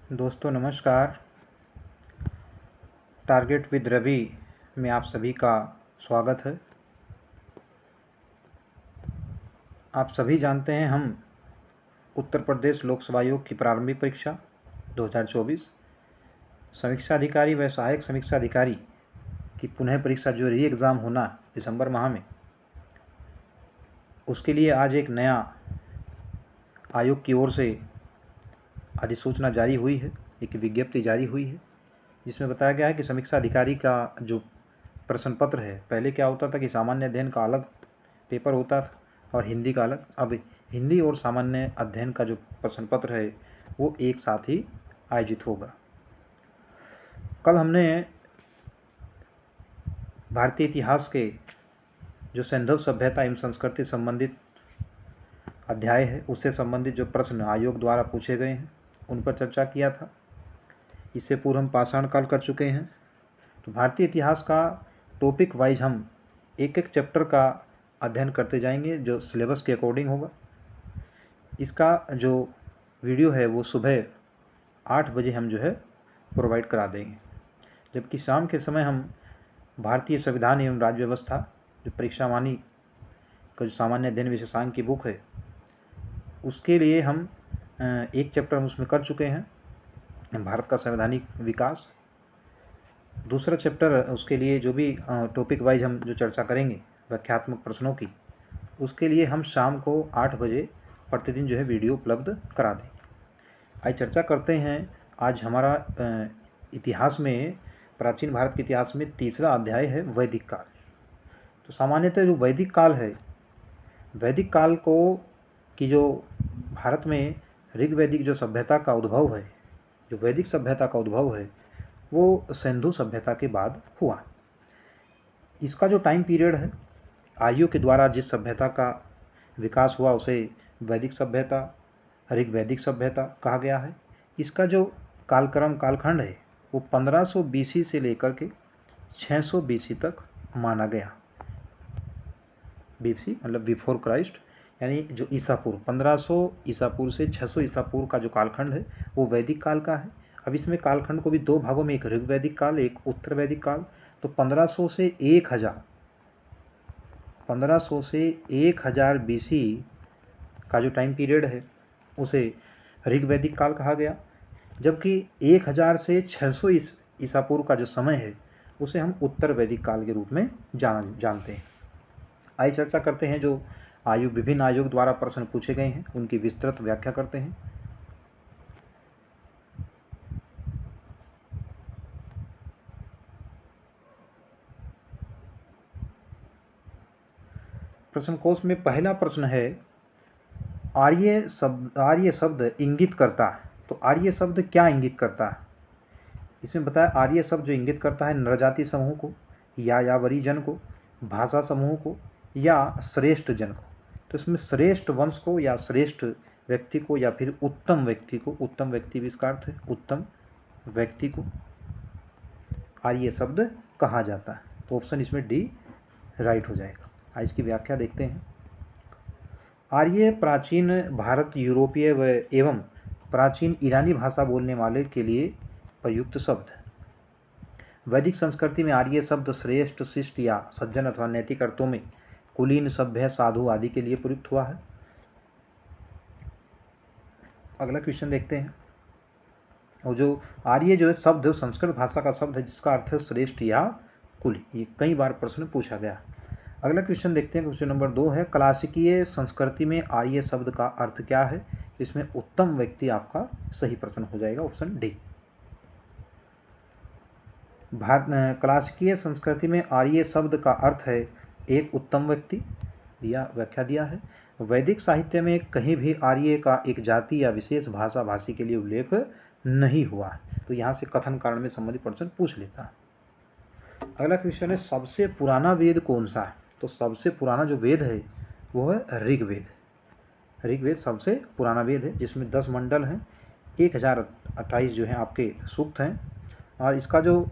दोस्तों नमस्कार। Target with Ravi में आप सभी का स्वागत है। आप सभी जानते हैं हम उत्तर प्रदेश लोकसेवा आयोग की प्रारंभिक परीक्षा 2024 समीक्षा अधिकारी व सहायक समीक्षा अधिकारी की पुनः परीक्षा जो री एग्ज़ाम होना दिसंबर माह में, उसके लिए आज एक नया आयोग की ओर से अधिसूचना जारी हुई है, एक विज्ञप्ति जारी हुई है, जिसमें बताया गया है कि समीक्षा अधिकारी का जो प्रश्न पत्र है, पहले क्या होता था कि सामान्य अध्ययन का अलग पेपर होता था और हिंदी का अलग। अब हिंदी और सामान्य अध्ययन का जो प्रश्न पत्र है वो एक साथ ही आयोजित होगा। कल हमने भारतीय इतिहास के जो सैंधव सभ्यता एवं संस्कृति संबंधित अध्याय है, उससे संबंधित जो प्रश्न आयोग द्वारा पूछे गए हैं उन पर चर्चा किया था। इससे पूर्व हम पाषाण काल कर चुके हैं। तो भारतीय इतिहास का टॉपिक वाइज हम एक एक चैप्टर का अध्ययन करते जाएंगे जो सिलेबस के अकॉर्डिंग होगा। इसका जो वीडियो है वो सुबह 8 बजे हम जो है प्रोवाइड करा देंगे, जबकि शाम के समय हम भारतीय संविधान एवं राज्य व्यवस्था जो परीक्षा वाणी का जो सामान्य अध्ययन विशेषांक की बुक है उसके लिए हम एक चैप्टर हम उसमें कर चुके हैं, भारत का संवैधानिक विकास। दूसरा चैप्टर उसके लिए जो भी टॉपिक वाइज हम जो चर्चा करेंगे व्याख्यात्मक प्रश्नों की, उसके लिए हम शाम को 8 बजे प्रतिदिन जो है वीडियो उपलब्ध करा देंगे। आज चर्चा करते हैं। आज हमारा इतिहास में, प्राचीन भारत के इतिहास में तीसरा अध्याय है वैदिक काल। तो सामान्यतः जो वैदिक काल है, वैदिक काल को कि जो भारत में ऋग्वैदिक जो सभ्यता का उद्भव है, जो वैदिक सभ्यता का उद्भव है वो सिंधु सभ्यता के बाद हुआ। इसका जो टाइम पीरियड है, आर्यों के द्वारा जिस सभ्यता का विकास हुआ उसे वैदिक सभ्यता, ऋग्वैदिक सभ्यता कहा गया है। इसका जो कालखंड है वो 1500 BC से लेकर के 600 BC तक माना गया। BC मतलब बिफोर क्राइस्ट, यानी जो ईसा पूर्व 1500 ईसा पूर्व से 600 ईसा पूर्व का जो कालखंड है वो वैदिक काल का है। अब इसमें कालखंड को भी दो भागों में, एक ऋग्वैदिक काल, एक उत्तर वैदिक काल। तो 1500 से 1000 BC का जो टाइम पीरियड है उसे ऋग्वैदिक काल कहा गया, जबकि 1000 से 600 ईसा पूर्व का जो समय है उसे हम उत्तर वैदिक काल के रूप में जानते हैं। आइए चर्चा करते हैं जो विभिन्न आयोग द्वारा प्रश्न पूछे गए हैं उनकी विस्तृत व्याख्या करते हैं। प्रश्न कोश में पहला प्रश्न है, आर्य शब्द इंगित करता है। तो आर्य शब्द क्या इंगित करता है? इसमें बताया आर्य शब्द जो इंगित करता है नरजाति समूह को, या यावरी जन को, भाषा समूह को, या श्रेष्ठ जन को। तो इसमें श्रेष्ठ वंश को या श्रेष्ठ व्यक्ति को या फिर उत्तम व्यक्ति को, उत्तम व्यक्ति भी इसका अर्थ है, उत्तम व्यक्ति को आर्य शब्द कहा जाता है। तो ऑप्शन इसमें डी राइट हो जाएगा। आज इसकी व्याख्या देखते हैं। आर्य प्राचीन भारत, यूरोपीय व एवं प्राचीन ईरानी भाषा बोलने वाले के लिए प्रयुक्त शब्द है। वैदिक संस्कृति में आर्य शब्द श्रेष्ठ, शिष्ट या सज्जन अथवा नैतिक अर्थों में कुलीन, सभ्य, साधु आदि के लिए प्रयुक्त हुआ है। अगला क्वेश्चन देखते हैं। और जो आर्य जो है शब्द संस्कृत भाषा का शब्द है जिसका अर्थ है श्रेष्ठ या कुली। ये कई बार प्रश्न पूछा गया। अगला क्वेश्चन देखते हैं। क्वेश्चन नंबर 2 है, क्लासिकीय संस्कृति में आर्य शब्द का अर्थ क्या है? इसमें उत्तम व्यक्ति आपका सही प्रश्न हो जाएगा, ऑप्शन डी। क्लासिकीय संस्कृति में आर्य शब्द का अर्थ है एक उत्तम व्यक्ति, व्याख्या दिया है। वैदिक साहित्य में कहीं भी आर्य का एक जाति या विशेष भाषा भाषी के लिए उल्लेख नहीं हुआ। तो यहाँ से कथन कारण में संबंधित प्रश्न पूछ लेता है। अगला क्वेश्चन है, सबसे पुराना वेद कौन सा है? तो सबसे पुराना जो वेद है वो है ऋग्वेद। ऋग्वेद सबसे पुराना वेद है जिसमें 10 मंडल हैं, 1028 जो हैं आपके सूक्त हैं, और इसका जो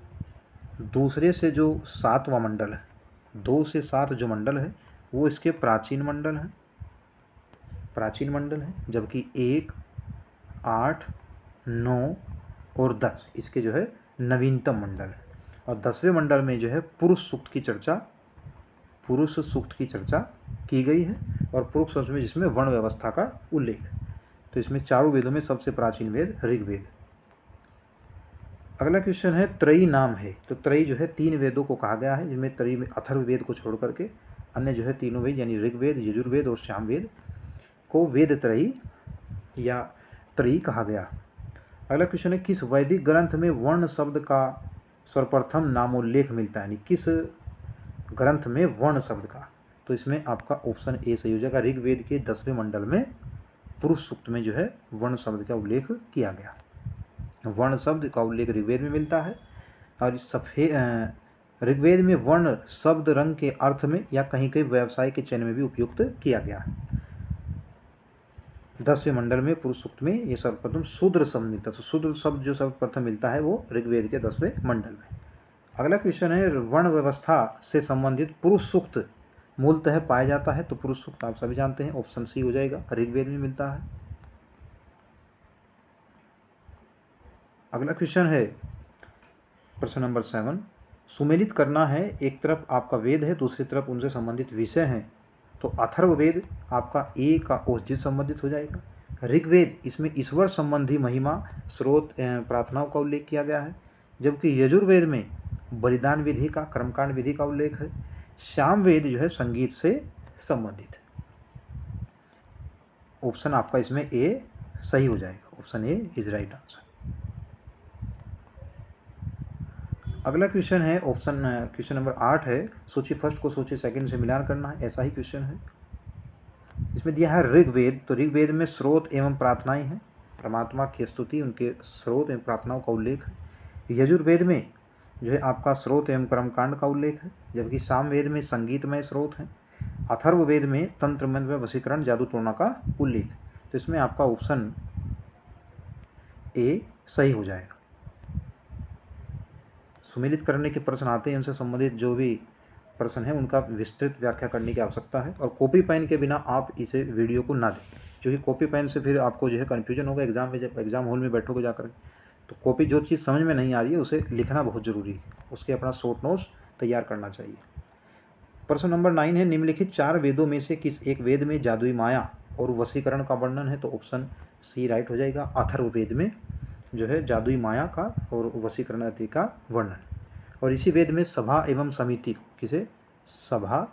दूसरे से जो 7वां मंडल है, 2 से 7 जो मंडल है वो इसके प्राचीन मंडल हैं, जबकि 1, 8, 9, और 10 इसके जो है नवीनतम मंडल है। और 10वें मंडल में जो है पुरुष सूक्त की चर्चा की गई है, और पुरुष सूक्त में जिसमें वर्ण व्यवस्था का उल्लेख। तो इसमें चारों वेदों में सबसे प्राचीन वेद ऋग्वेद। अगला क्वेश्चन है त्रयी नाम है। तो त्रयी जो है 3 वेदों को कहा गया है, जिनमें त्रयी में अथर्ववेद को छोड़ करके अन्य जो है तीनों वेद यानी ऋग्वेद, यजुर्वेद और सामवेद को वेद त्रयी या त्रयी कहा गया। अगला क्वेश्चन है किस वैदिक ग्रंथ में वर्ण शब्द का सर्वप्रथम नामोल्लेख मिलता है, यानी किस ग्रंथ में वर्ण शब्द का। तो इसमें आपका ऑप्शन ए सही हो जाएगा। ऋग्वेद के 10वें मंडल में पुरुष सूक्त में जो है वर्ण शब्द का उल्लेख किया गया। वर्ण शब्द का उल्लेख ऋग्वेद में मिलता है, और ऋग्वेद में वर्ण शब्द रंग के अर्थ में या कहीं कहीं व्यवसाय के चयन में भी उपयुक्त किया गया है। 10वें मंडल में पुरुष सूक्त में ये सर्वप्रथम शूद्र शब्द मिलता है। तो शूद्र शब्द जो सर्वप्रथम मिलता है वो ऋग्वेद के 10वें मंडल में। अगला क्वेश्चन है वर्ण व्यवस्था से संबंधित पुरुष सूक्त मूलतः पाया जाता है। तो पुरुष सूक्त आप सभी जानते हैं, ऑप्शन सी हो जाएगा, ऋग्वेद में मिलता है। अगला क्वेश्चन है प्रश्न नंबर 7, सुमेलित करना है। एक तरफ आपका वेद है, दूसरी तरफ उनसे संबंधित विषय हैं। तो अथर्ववेद आपका ए का औषधि संबंधित हो जाएगा। ऋग्वेद इसमें ईश्वर संबंधी महिमा, स्रोत प्रार्थनाओं का उल्लेख किया गया है, जबकि यजुर्वेद में बलिदान विधि का, कर्मकांड विधि का उल्लेख है। सामवेद जो है संगीत से संबंधित है। ऑप्शन आपका इसमें ए सही हो जाएगा। Option A is right answer. अगला क्वेश्चन है क्वेश्चन नंबर 8 है, सूची फर्स्ट को सूची सेकंड से मिलान करना है, ऐसा ही क्वेश्चन है। इसमें दिया है ऋग्वेद। तो ऋग्वेद में स्रोत एवं प्रार्थनाएं हैं, परमात्मा की स्तुति, उनके स्रोत एवं प्रार्थनाओं का उल्लेख है। यजुर्वेद में जो है आपका स्रोत एवं कर्मकांड का उल्लेख है, जबकि सामवेद में संगीतमय स्रोत है। अथर्ववेद में तंत्र मंत्र, वशीकरण, जादू टोना का उल्लेख। तो इसमें आपका ऑप्शन ए सही हो जाएगा। सुमेलित करने के प्रश्न आते हैं, उनसे संबंधित जो भी प्रश्न है उनका विस्तृत व्याख्या करने की आवश्यकता है, और कॉपी पेन के बिना आप इसे वीडियो को ना दें, क्योंकि कॉपी पेन से फिर आपको जो है कन्फ्यूजन होगा एग्जाम में। जब एग्जाम हॉल में बैठोगे जाकर, तो कॉपी जो चीज़ समझ में नहीं आ रही है उसे लिखना बहुत ज़रूरी है, उसके अपना शॉर्ट नोट्स तैयार करना चाहिए। प्रश्न नंबर 9 है, निम्नलिखित 4 वेदों में से किस एक वेद में जादुई माया और वशीकरण का वर्णन है। तो ऑप्शन सी राइट हो जाएगा। अथर्ववेद में जो है जादुई माया का और वशीकरण आदि का वर्णन। और इसी वेद में सभा एवं समिति को, किसे, सभा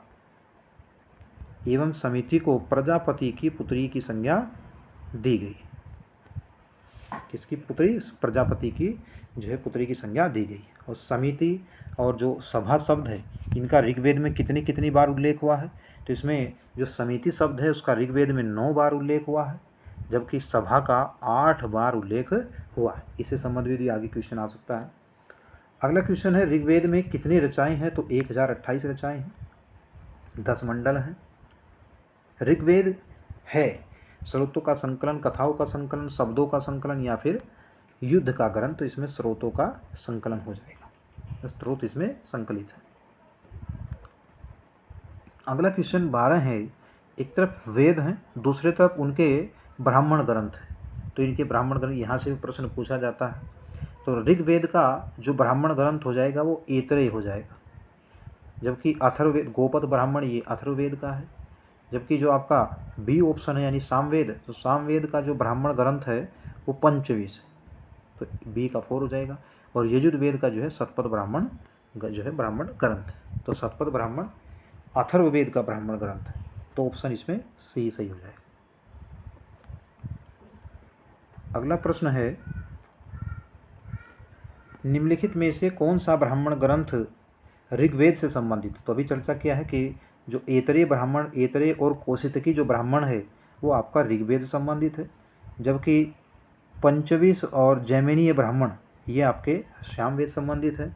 एवं समिति को प्रजापति की पुत्री की संज्ञा दी गई। किसकी पुत्री, प्रजापति की जो है पुत्री की संज्ञा दी गई। और समिति और जो सभा शब्द है इनका ऋग्वेद में कितनी बार उल्लेख हुआ है। तो इसमें जो समिति शब्द है उसका ऋग्वेद में 9 बार उल्लेख हुआ है, जबकि सभा का 8 बार उल्लेख हुआ है। इससे संबंधित भी आगे क्वेश्चन आ सकता है। अगला क्वेश्चन है, ऋग्वेद में कितनी रचनाएं हैं। तो 1028 रचनाएं हैं, 10 मंडल हैं। ऋग्वेद है स्रोतों का संकलन, कथाओं का संकलन, शब्दों का संकलन या फिर युद्ध का ग्रंथ। तो इसमें स्रोतों का संकलन हो जाएगा, स्रोत इसमें संकलित है। अगला क्वेश्चन 12 है, एक तरफ वेद हैं, दूसरे तरफ उनके ब्राह्मण ग्रंथ हैं। तो इनके ब्राह्मण ग्रंथ यहाँ से भी प्रश्न पूछा जाता है। तो ऋग्वेद का जो ब्राह्मण ग्रंथ हो जाएगा वो ऐतरेय हो जाएगा, जबकि अथर्ववेद, गोपद ब्राह्मण ये अथर्ववेद का है। जबकि जो आपका बी ऑप्शन है यानी सामवेद, तो सामवेद का जो ब्राह्मण ग्रंथ है वो पंचविश है, तो बी का 4 हो जाएगा। और यजुर्वेद का जो है शतपथ ब्राह्मण जो है ब्राह्मण ग्रंथ, तो शतपथ ब्राह्मण अथर्ववेद का ब्राह्मण ग्रंथ है। तो ऑप्शन इसमें सी सही हो जाएगा। अगला प्रश्न है, निम्नलिखित में से कौन सा ब्राह्मण ग्रंथ ऋग्वेद से संबंधित। तो अभी चर्चा किया है कि जो ऐतरेय ब्राह्मण, ऐतरेय और कौशितकी जो ब्राह्मण है वो आपका ऋग्वेद से संबंधित है, जबकि पंचविश और जैमिनीय ब्राह्मण ये आपके सामवेद संबंधित है।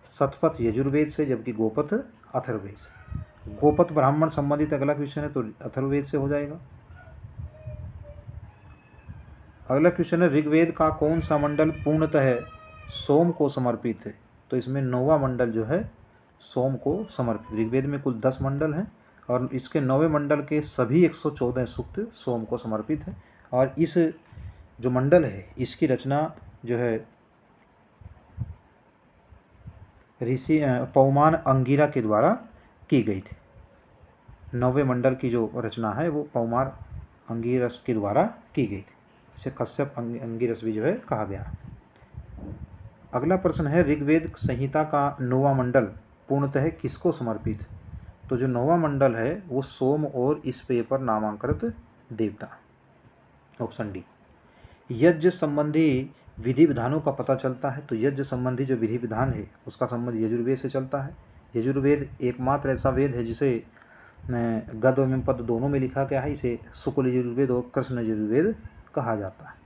शतपथ यजुर्वेद से, जबकि गोपथ अथर्ववेद से। गोपथ ब्राह्मण संबंधित अगला क्वेश्चन है तो अथर्ववेद से हो जाएगा। अगला क्वेश्चन है, ऋग्वेद का कौन सा मंडल पूर्णतः सोम को समर्पित है। तो इसमें 9वां मंडल जो है सोम को समर्पित। ऋग्वेद में कुल 10 मंडल हैं और इसके 9वें मंडल के सभी 114 सूक्त सोम को समर्पित है। और इस जो मंडल है इसकी रचना जो है ऋषि पौमान अंगिरा के द्वारा की गई थी। 9वें मंडल की जो रचना है वो पौमार अंगिरस के द्वारा की गई थी। इसे कश्यप अंगिरस भी जो है कहा गया। अगला प्रश्न है ऋग्वेद संहिता का 9वां मंडल पूर्णतः किसको समर्पित? तो जो 9वां मंडल है वो सोम और इस पेय पर नामांकित देवता। Option D. यज्ञ संबंधी विधि विधानों का पता चलता है, तो यज्ञ संबंधी जो विधि विधान है उसका संबंध यजुर्वेद से चलता है। यजुर्वेद एकमात्र ऐसा वेद है जिसे गद्य एवं पद्य दोनों में लिखा गया है। इसे शुक्ल यजुर्वेद और कृष्ण यजुर्वेद कहा जाता है।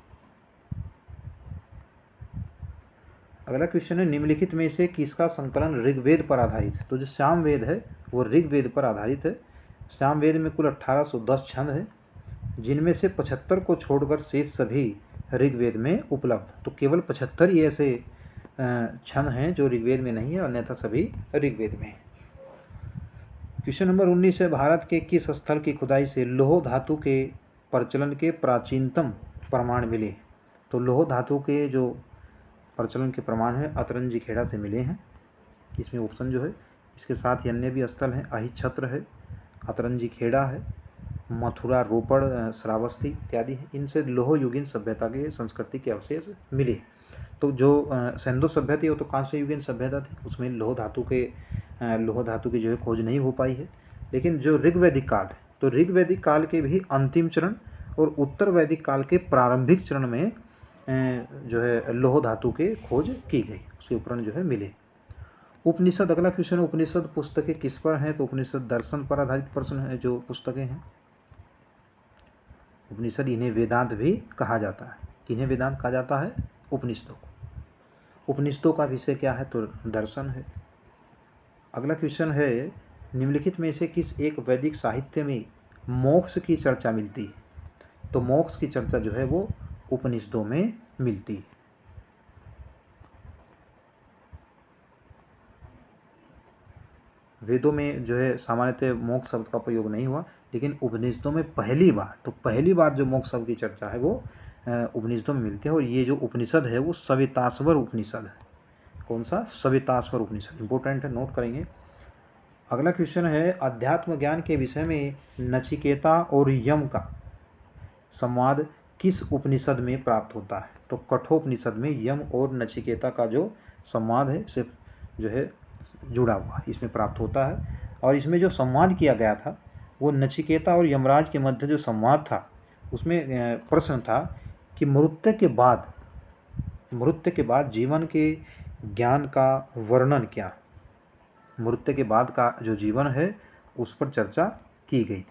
अगला क्वेश्चन है निम्नलिखित में से किसका संकलन ऋग्वेद पर आधारित है? तो जो सामवेद है वो ऋग्वेद पर आधारित है। सामवेद में कुल 1810 छंद है, जिनमें से 75 को छोड़कर शेष सभी ऋग्वेद में उपलब्ध। तो केवल 75 ही ऐसे छंद हैं जो ऋग्वेद में नहीं है, अन्यथा सभी ऋग्वेद में है। क्वेश्चन नंबर 19 है भारत के किस स्थल की खुदाई से लौह धातु के प्रचलन के प्राचीनतम प्रमाण मिले? तो लौह धातु के जो प्रचलन के प्रमाण है अतरंजी खेड़ा से मिले हैं। इसमें ऑप्शन जो है इसके साथ ही अन्य भी स्थल हैं, अहिछत्र है, अतरंजी खेड़ा है, मथुरा, रोपड़, श्रावस्ती इत्यादि है। इनसे लौह युगीन सभ्यता के संस्कृति के अवशेष मिले। तो जो सिंधु सभ्यता थी वो तो कांस्य युगीन सभ्यता थी, उसमें लौह धातु की जो है खोज नहीं हो पाई है। लेकिन जो ऋग्वैदिक काल है तो ऋग्वैदिक काल के भी अंतिम चरण और उत्तर वैदिक काल के प्रारंभिक चरण में जो है लौह धातु के खोज की गई, उसके उपकरण जो है मिले। उपनिषद, अगला क्वेश्चन है उपनिषद पुस्तकें किस पर हैं? तो उपनिषद दर्शन पर आधारित प्रश्न है जो पुस्तकें हैं। उपनिषद इन्हें वेदांत भी कहा जाता है। किन्हें वेदांत कहा जाता है? उपनिषदों को। उपनिषदों का विषय क्या है? तो दर्शन है। अगला क्वेश्चन है निम्नलिखित में से किस एक वैदिक साहित्य में मोक्ष की चर्चा मिलती है? तो मोक्ष की चर्चा जो है वो उपनिषदों में मिलती है। वेदों में जो है सामान्यतः मोक्ष शब्द का प्रयोग नहीं हुआ, लेकिन उपनिषदों में पहली बार जो मोक्ष शब्द की चर्चा है वो उपनिषदों में मिलती है। और ये जो उपनिषद है वो सवितास्वर उपनिषद है। कौन सा? सवितास्वर उपनिषद। इंपॉर्टेंट है, नोट करेंगे। अगला क्वेश्चन है अध्यात्म ज्ञान के विषय में नचिकेता और यम का संवाद किस उपनिषद में प्राप्त होता है? तो कठोपनिषद में यम और नचिकेता का जो संवाद है सिर्फ जो है जुड़ा हुआ इसमें प्राप्त होता है। और इसमें जो संवाद किया गया था वो नचिकेता और यमराज के मध्य जो संवाद था उसमें प्रश्न था कि मृत्यु के बाद जीवन के ज्ञान का वर्णन क्या? मृत्यु के बाद का जो जीवन है उस पर चर्चा की गई थी।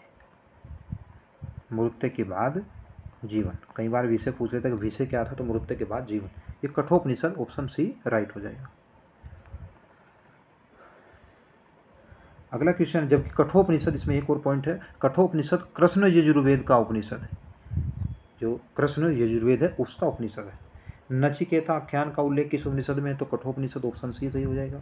मृत्यु के बाद जीवन, कई बार विषय पूछ लेते हैं कि विषय क्या था, तो मृत्यु के बाद जीवन। ये कठोपनिषद, ऑप्शन सी राइट हो जाएगा। अगला क्वेश्चन, जबकि कठोपनिषद, इसमें एक और पॉइंट है, कठोपनिषद कृष्ण यजुर्वेद का उपनिषद है। जो कृष्ण यजुर्वेद है उसका उपनिषद है। नचिकेता आख्यान का उल्लेख किस उपनिषद में है? तो कठोपनिषद, ऑप्शन सी सही हो जाएगा।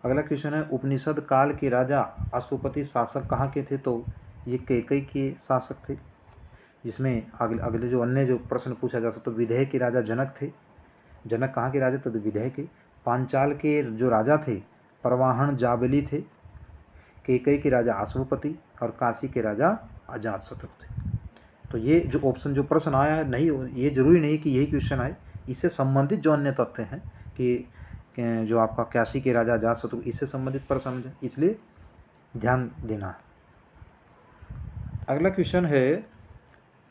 अगला क्वेश्चन है उपनिषद काल के राजा अश्वपति शासक कहाँ के थे? तो ये कैकई के शासक थे। जिसमें अगले जो अन्य जो प्रश्न पूछा जा सकता, तो विदेह के राजा जनक थे। जनक कहाँ के राजा? तो विदेह के। पांचाल के जो राजा थे परवाहन जाबली थे। कैकई के राजा अश्वपति और काशी के राजा अजातशत्रु थे। तो ये जो ऑप्शन जो प्रश्न आया है, नहीं ये जरूरी नहीं कि यही क्वेश्चन आए, इससे संबंधित जो अन्य तथ्य हैं कि जो आपका काशी के राजा अजातशत्रु, इससे संबंधित प्रश्न है, इसलिए ध्यान देना। अगला क्वेश्चन है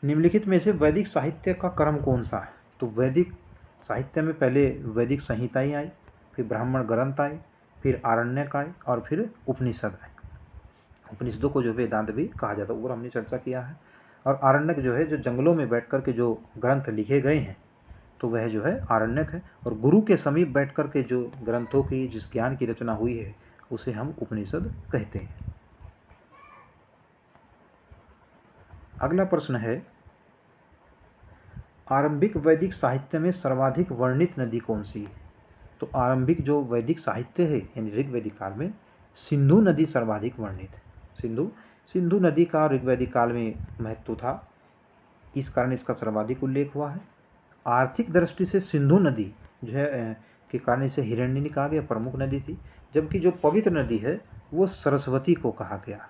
निम्नलिखित में से वैदिक साहित्य का क्रम कौन सा है? तो वैदिक साहित्य में पहले वैदिक संहिताएं आई, फिर ब्राह्मण ग्रंथ आए, फिर आरण्यक आए और फिर उपनिषद आए। उपनिषदों को जो वेदांत भी कहा जाता है, ऊपर हमने चर्चा किया है। और आरण्यक जो है जो जंगलों में बैठ कर के जो ग्रंथ लिखे गए हैं तो वह जो है आरण्यक है। और गुरु के समीप बैठ कर के जो ग्रंथों की जिस ज्ञान की रचना हुई है उसे हम उपनिषद कहते हैं। अगला प्रश्न है आरंभिक वैदिक साहित्य में सर्वाधिक वर्णित नदी कौन सी है? तो आरंभिक जो वैदिक साहित्य है यानी ऋग्वैदिक काल में सिंधु नदी सर्वाधिक वर्णित है। सिंधु नदी का ऋग्वैदिक काल में महत्व था, इस कारण इसका सर्वाधिक उल्लेख हुआ है। आर्थिक दृष्टि से सिंधु नदी जो है के कारण इसे हिरण्यनी कहा गया, प्रमुख नदी थी। जबकि जो पवित्र नदी है वो सरस्वती को कहा गया,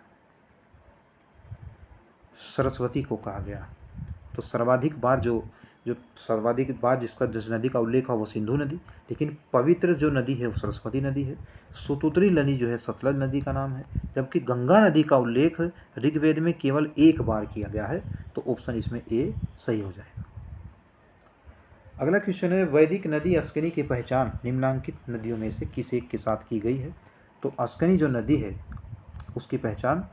सरस्वती को कहा गया। तो सर्वाधिक बार जो जो सर्वाधिक बार जिस नदी का उल्लेख है वो सिंधु नदी, लेकिन पवित्र जो नदी है वो सरस्वती नदी है। सुतुत्री नदी जो है सतलज नदी का नाम है। जबकि गंगा नदी का उल्लेख ऋग्वेद में केवल एक बार किया गया है, तो ऑप्शन इसमें ए सही हो जाएगा। अगला क्वेश्चन है, वैदिक नदी अस्कनी की पहचान निम्नांकित नदियों में से किस एक के साथ की गई है? तो अस्कनी जो नदी है उसकी पहचान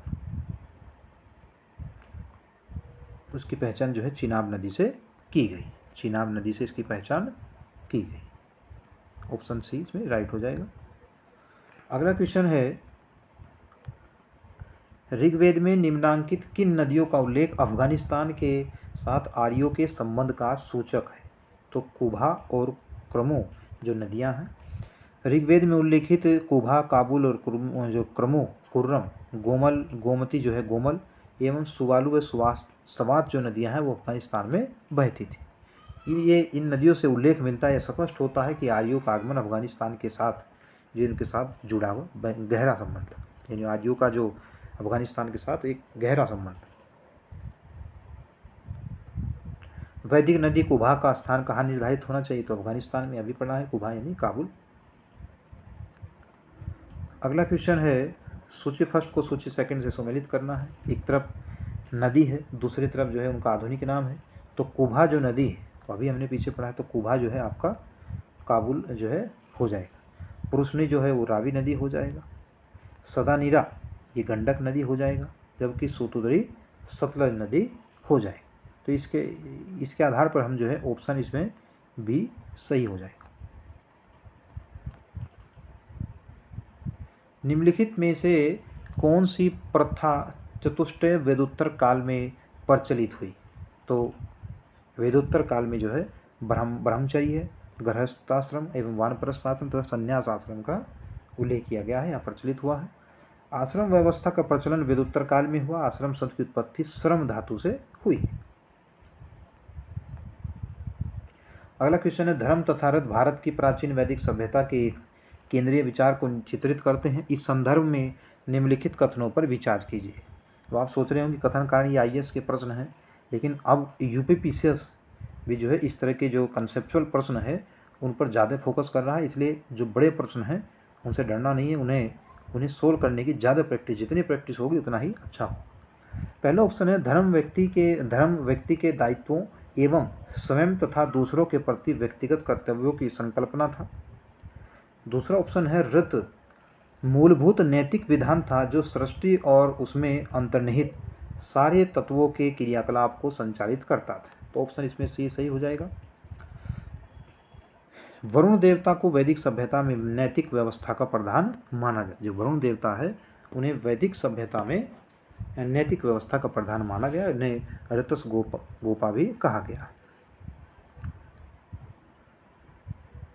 जो है चिनाब नदी से की गई, चिनाब नदी से इसकी पहचान की गई। ऑप्शन सी इसमें राइट हो जाएगा। अगला क्वेश्चन है, ऋग्वेद में निम्नांकित किन नदियों का उल्लेख अफगानिस्तान के साथ आर्यों के संबंध का सूचक है? तो कुभा और क्रमो जो नदियां हैं, ऋग्वेद में उल्लेखित कुभा, काबुल और जो क्रमो, कुर्रम, गोमल, गोमती जो है गोमल एवं सुवालु व सवात जो नदियां हैं वो अफगानिस्तान में बहती थी। ये इन नदियों से उल्लेख मिलता है, स्पष्ट होता है कि आर्यों का आगमन अफगानिस्तान के साथ जो इनके साथ जुड़ा हुआ गहरा संबंध था, यानी आर्यों का जो अफगानिस्तान के साथ एक गहरा संबंध। वैदिक नदी कुभा का स्थान कहाँ निर्धारित होना चाहिए? तो अफगानिस्तान में अभी पढ़ा है, कुभा यानी काबुल। अगला क्वेश्चन है, सूची फर्स्ट को सूची सेकंड से सम्मिलित करना है। एक तरफ नदी है, दूसरी तरफ जो है उनका आधुनिक नाम है। तो कुभा जो नदी है, तो अभी हमने पीछे पढ़ा है, तो कुभा जो है आपका काबुल जो है हो जाएगा। पुरुषनी जो है वो रावी नदी हो जाएगा। सदानीरा ये गंडक नदी हो जाएगा, जबकि सूतुत्री सतलज नदी हो जाएगी। तो इसके आधार पर हम जो है ऑप्शन इसमें बी सही हो जाएगा। निम्नलिखित में से कौन सी प्रथा चतुष्टय वेदोत्तर काल में प्रचलित हुई? तो वेदोत्तर काल में जो है ब्रह्मचर्य है, गृहस्थाश्रम एवं वानप्रस्थाश्रम तथा संन्यास आश्रम का उल्लेख किया गया है, यहाँ प्रचलित हुआ है। आश्रम व्यवस्था का प्रचलन वेदोत्तर काल में हुआ। आश्रम शब्द की उत्पत्ति श्रम धातु से हुई। अगला क्वेश्चन है, धर्म तथा अर्थ भारत की प्राचीन वैदिक सभ्यता के एक केंद्रीय विचार को चित्रित करते हैं। इस संदर्भ में निम्नलिखित कथनों पर विचार कीजिए। तो आप सोच रहे होंगे कथन कारण ये आईएएस के प्रश्न हैं, लेकिन अब यूपीपीसीएस भी जो है इस तरह के जो कंसेप्चुअल प्रश्न है उन पर ज़्यादा फोकस कर रहा है, इसलिए जो बड़े प्रश्न हैं उनसे डरना नहीं है, उन्हें सोल्व करने की ज़्यादा प्रैक्टिस, जितनी प्रैक्टिस होगी उतना ही अच्छा हो। पहला ऑप्शन है, धर्म व्यक्ति के दायित्वों एवं स्वयं तथा दूसरों के प्रति व्यक्तिगत कर्तव्यों की संकल्पना था। दूसरा ऑप्शन है, ऋत मूलभूत नैतिक विधान था जो सृष्टि और उसमें अंतर्निहित सारे तत्वों के क्रियाकलाप को संचालित करता था। तो ऑप्शन इसमें सी सही हो जाएगा। वरुण देवता को वैदिक सभ्यता में नैतिक व्यवस्था का प्रधान माना जाता है। जो वरुण देवता है उन्हें वैदिक सभ्यता में नैतिक व्यवस्था का प्रधान माना गया, इन्हें ऋतस गोपा भी कहा गया।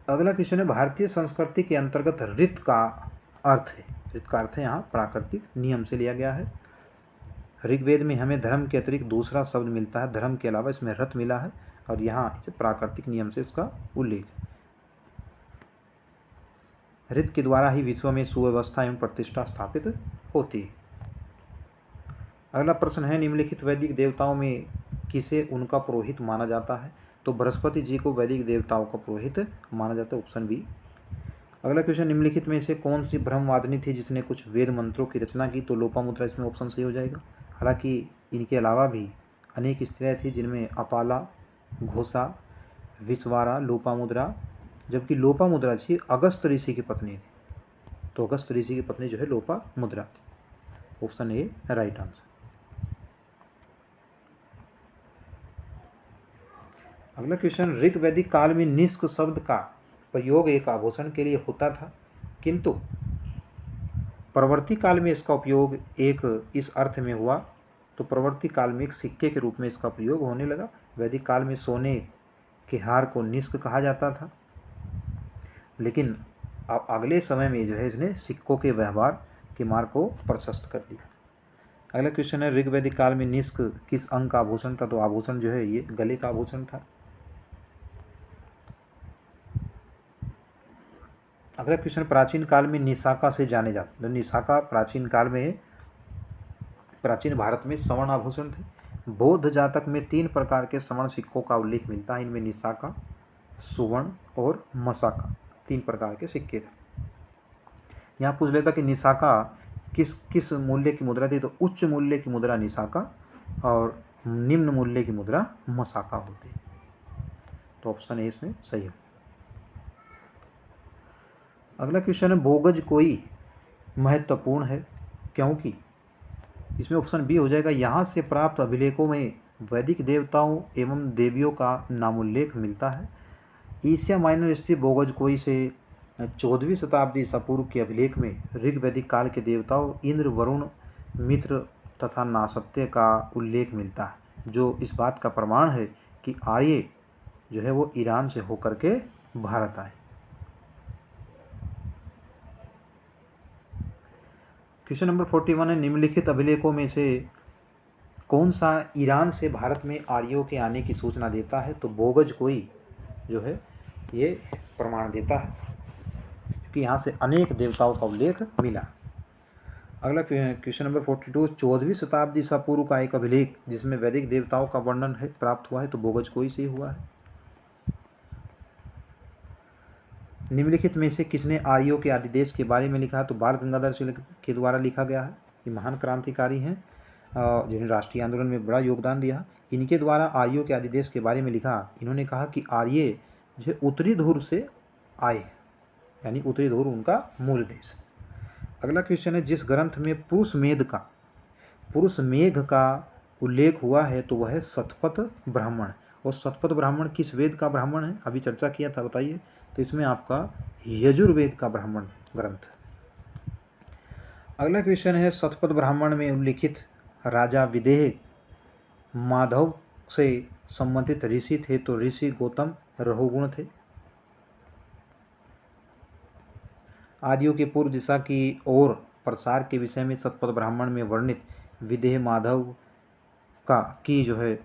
अगला क्वेश्चन है, भारतीय संस्कृति के अंतर्गत ऋत का अर्थ है, ऋत का अर्थ है यहाँ प्राकृतिक नियम से लिया गया है। ऋग्वेद में हमें धर्म के अतिरिक्त दूसरा शब्द मिलता है, धर्म के अलावा इसमें रथ मिला है और यहाँ इसे प्राकृतिक नियम से इसका उल्लेख है। ऋत के द्वारा ही विश्व में सुव्यवस्था एवं प्रतिष्ठा स्थापित होती है। अगला प्रश्न है, निम्नलिखित वैदिक देवताओं में किसे उनका पुरोहित माना जाता है? तो बृहस्पति जी को वैदिक देवताओं का पुरोहित माना जाता है, ऑप्शन बी। अगला क्वेश्चन, निम्नलिखित में से कौन सी ब्रह्मवादिनी थी जिसने कुछ वेद मंत्रों की रचना की? तो लोपामुद्रा इसमें ऑप्शन सही हो जाएगा। हालांकि इनके अलावा भी अनेक स्त्रियाँ थी जिनमें अपाला, घोषा, विश्वारा, लोपामुद्रा, जबकि लोपामुद्रा जी अगस्त ऋषि की पत्नी थी। तो अगस्त ऋषि की पत्नी जो है लोपामुद्रा थी, ऑप्शन ए राइट आंसर। अगला क्वेश्चन, ऋग वैदिक काल में निष्क शब्द का प्रयोग एक आभूषण के लिए होता था, किंतु परवर्ती काल में इसका उपयोग एक इस अर्थ में हुआ। तो परवर्ती काल में एक सिक्के के रूप में इसका प्रयोग होने लगा। वैदिक काल में सोने के हार को निष्क कहा जाता था, लेकिन अब अगले समय में जो है इसने सिक्कों के व्यवहार के मार्ग को प्रशस्त कर दिया। अगला क्वेश्चन है, ऋग वैदिक काल में निष्क किस अंग का आभूषण था? तो आभूषण जो है ये गले का आभूषण था। अगला क्वेश्चन, प्राचीन काल में निशाका से जाने जाते, तो निशाका प्राचीन काल में, प्राचीन भारत में स्वर्ण आभूषण थे। बौद्ध जातक में 3 प्रकार के स्वर्ण सिक्कों का उल्लेख मिलता है। इनमें निशाका, सुवर्ण और मशाका 3 प्रकार के सिक्के थे। यहाँ पूछ लेता कि निशाका किस किस मूल्य की मुद्रा थी, तो उच्च मूल्य की मुद्रा निशाका और निम्न मूल्य की मुद्रा मशाका होती है। तो ऑप्शन ए इसमें सही है। अगला क्वेश्चन है, बोगज कोई महत्वपूर्ण है क्योंकि, इसमें ऑप्शन बी हो जाएगा। यहाँ से प्राप्त अभिलेखों में वैदिक देवताओं एवं देवियों का नामोल्लेख मिलता है। एशिया माइनर स्थित बोगज कोई से 14वीं शताब्दी ईसा पूर्व के अभिलेख में ऋग्वैदिक काल के देवताओं इंद्र, वरुण, मित्र तथा नासत्य का उल्लेख मिलता है, जो इस बात का प्रमाण है कि आर्य जो है वो ईरान से होकर के भारत आए। क्वेश्चन नंबर 41 है, निम्नलिखित अभिलेखों में से कौन सा ईरान से भारत में आर्यों के आने की सूचना देता है, तो बोगज कोई जो है ये प्रमाण देता है कि यहाँ से अनेक देवताओं का उल्लेख मिला। अगला क्वेश्चन नंबर 42, 14वीं शताब्दी ईसा पूर्व का एक अभिलेख जिसमें वैदिक देवताओं का वर्णन है प्राप्त हुआ है, तो बोगज कोई से हुआ है। निम्नलिखित में से किसने आर्यों के आदिदेश के बारे में लिखा, तो बाल गंगाधर तिलक के द्वारा लिखा गया है। ये महान क्रांतिकारी हैं जिन्होंने राष्ट्रीय आंदोलन में बड़ा योगदान दिया। इनके द्वारा आर्यों के आदिदेश के बारे में लिखा। इन्होंने कहा कि आर्य जो उत्तरी ध्रुव से आए, यानी उत्तरी ध्रुव उनका मूल देश। अगला क्वेश्चन है, जिस ग्रंथ में पुरुष मेघ का उल्लेख हुआ है तो वह है शतपथ ब्राह्मण। और शतपथ ब्राह्मण किस वेद का ब्राह्मण है, अभी चर्चा किया था, बताइए। तो इसमें आपका यजुर्वेद का ब्राह्मण ग्रंथ। अगला क्वेश्चन है, शतपथ ब्राह्मण में उल्लिखित राजा विदेह माधव से संबंधित ऋषि थे, तो ऋषि गौतम रहुगुण थे। आदियों के पूर्व दिशा की ओर प्रसार के विषय में शतपथ ब्राह्मण में वर्णित विदेह माधव की जो है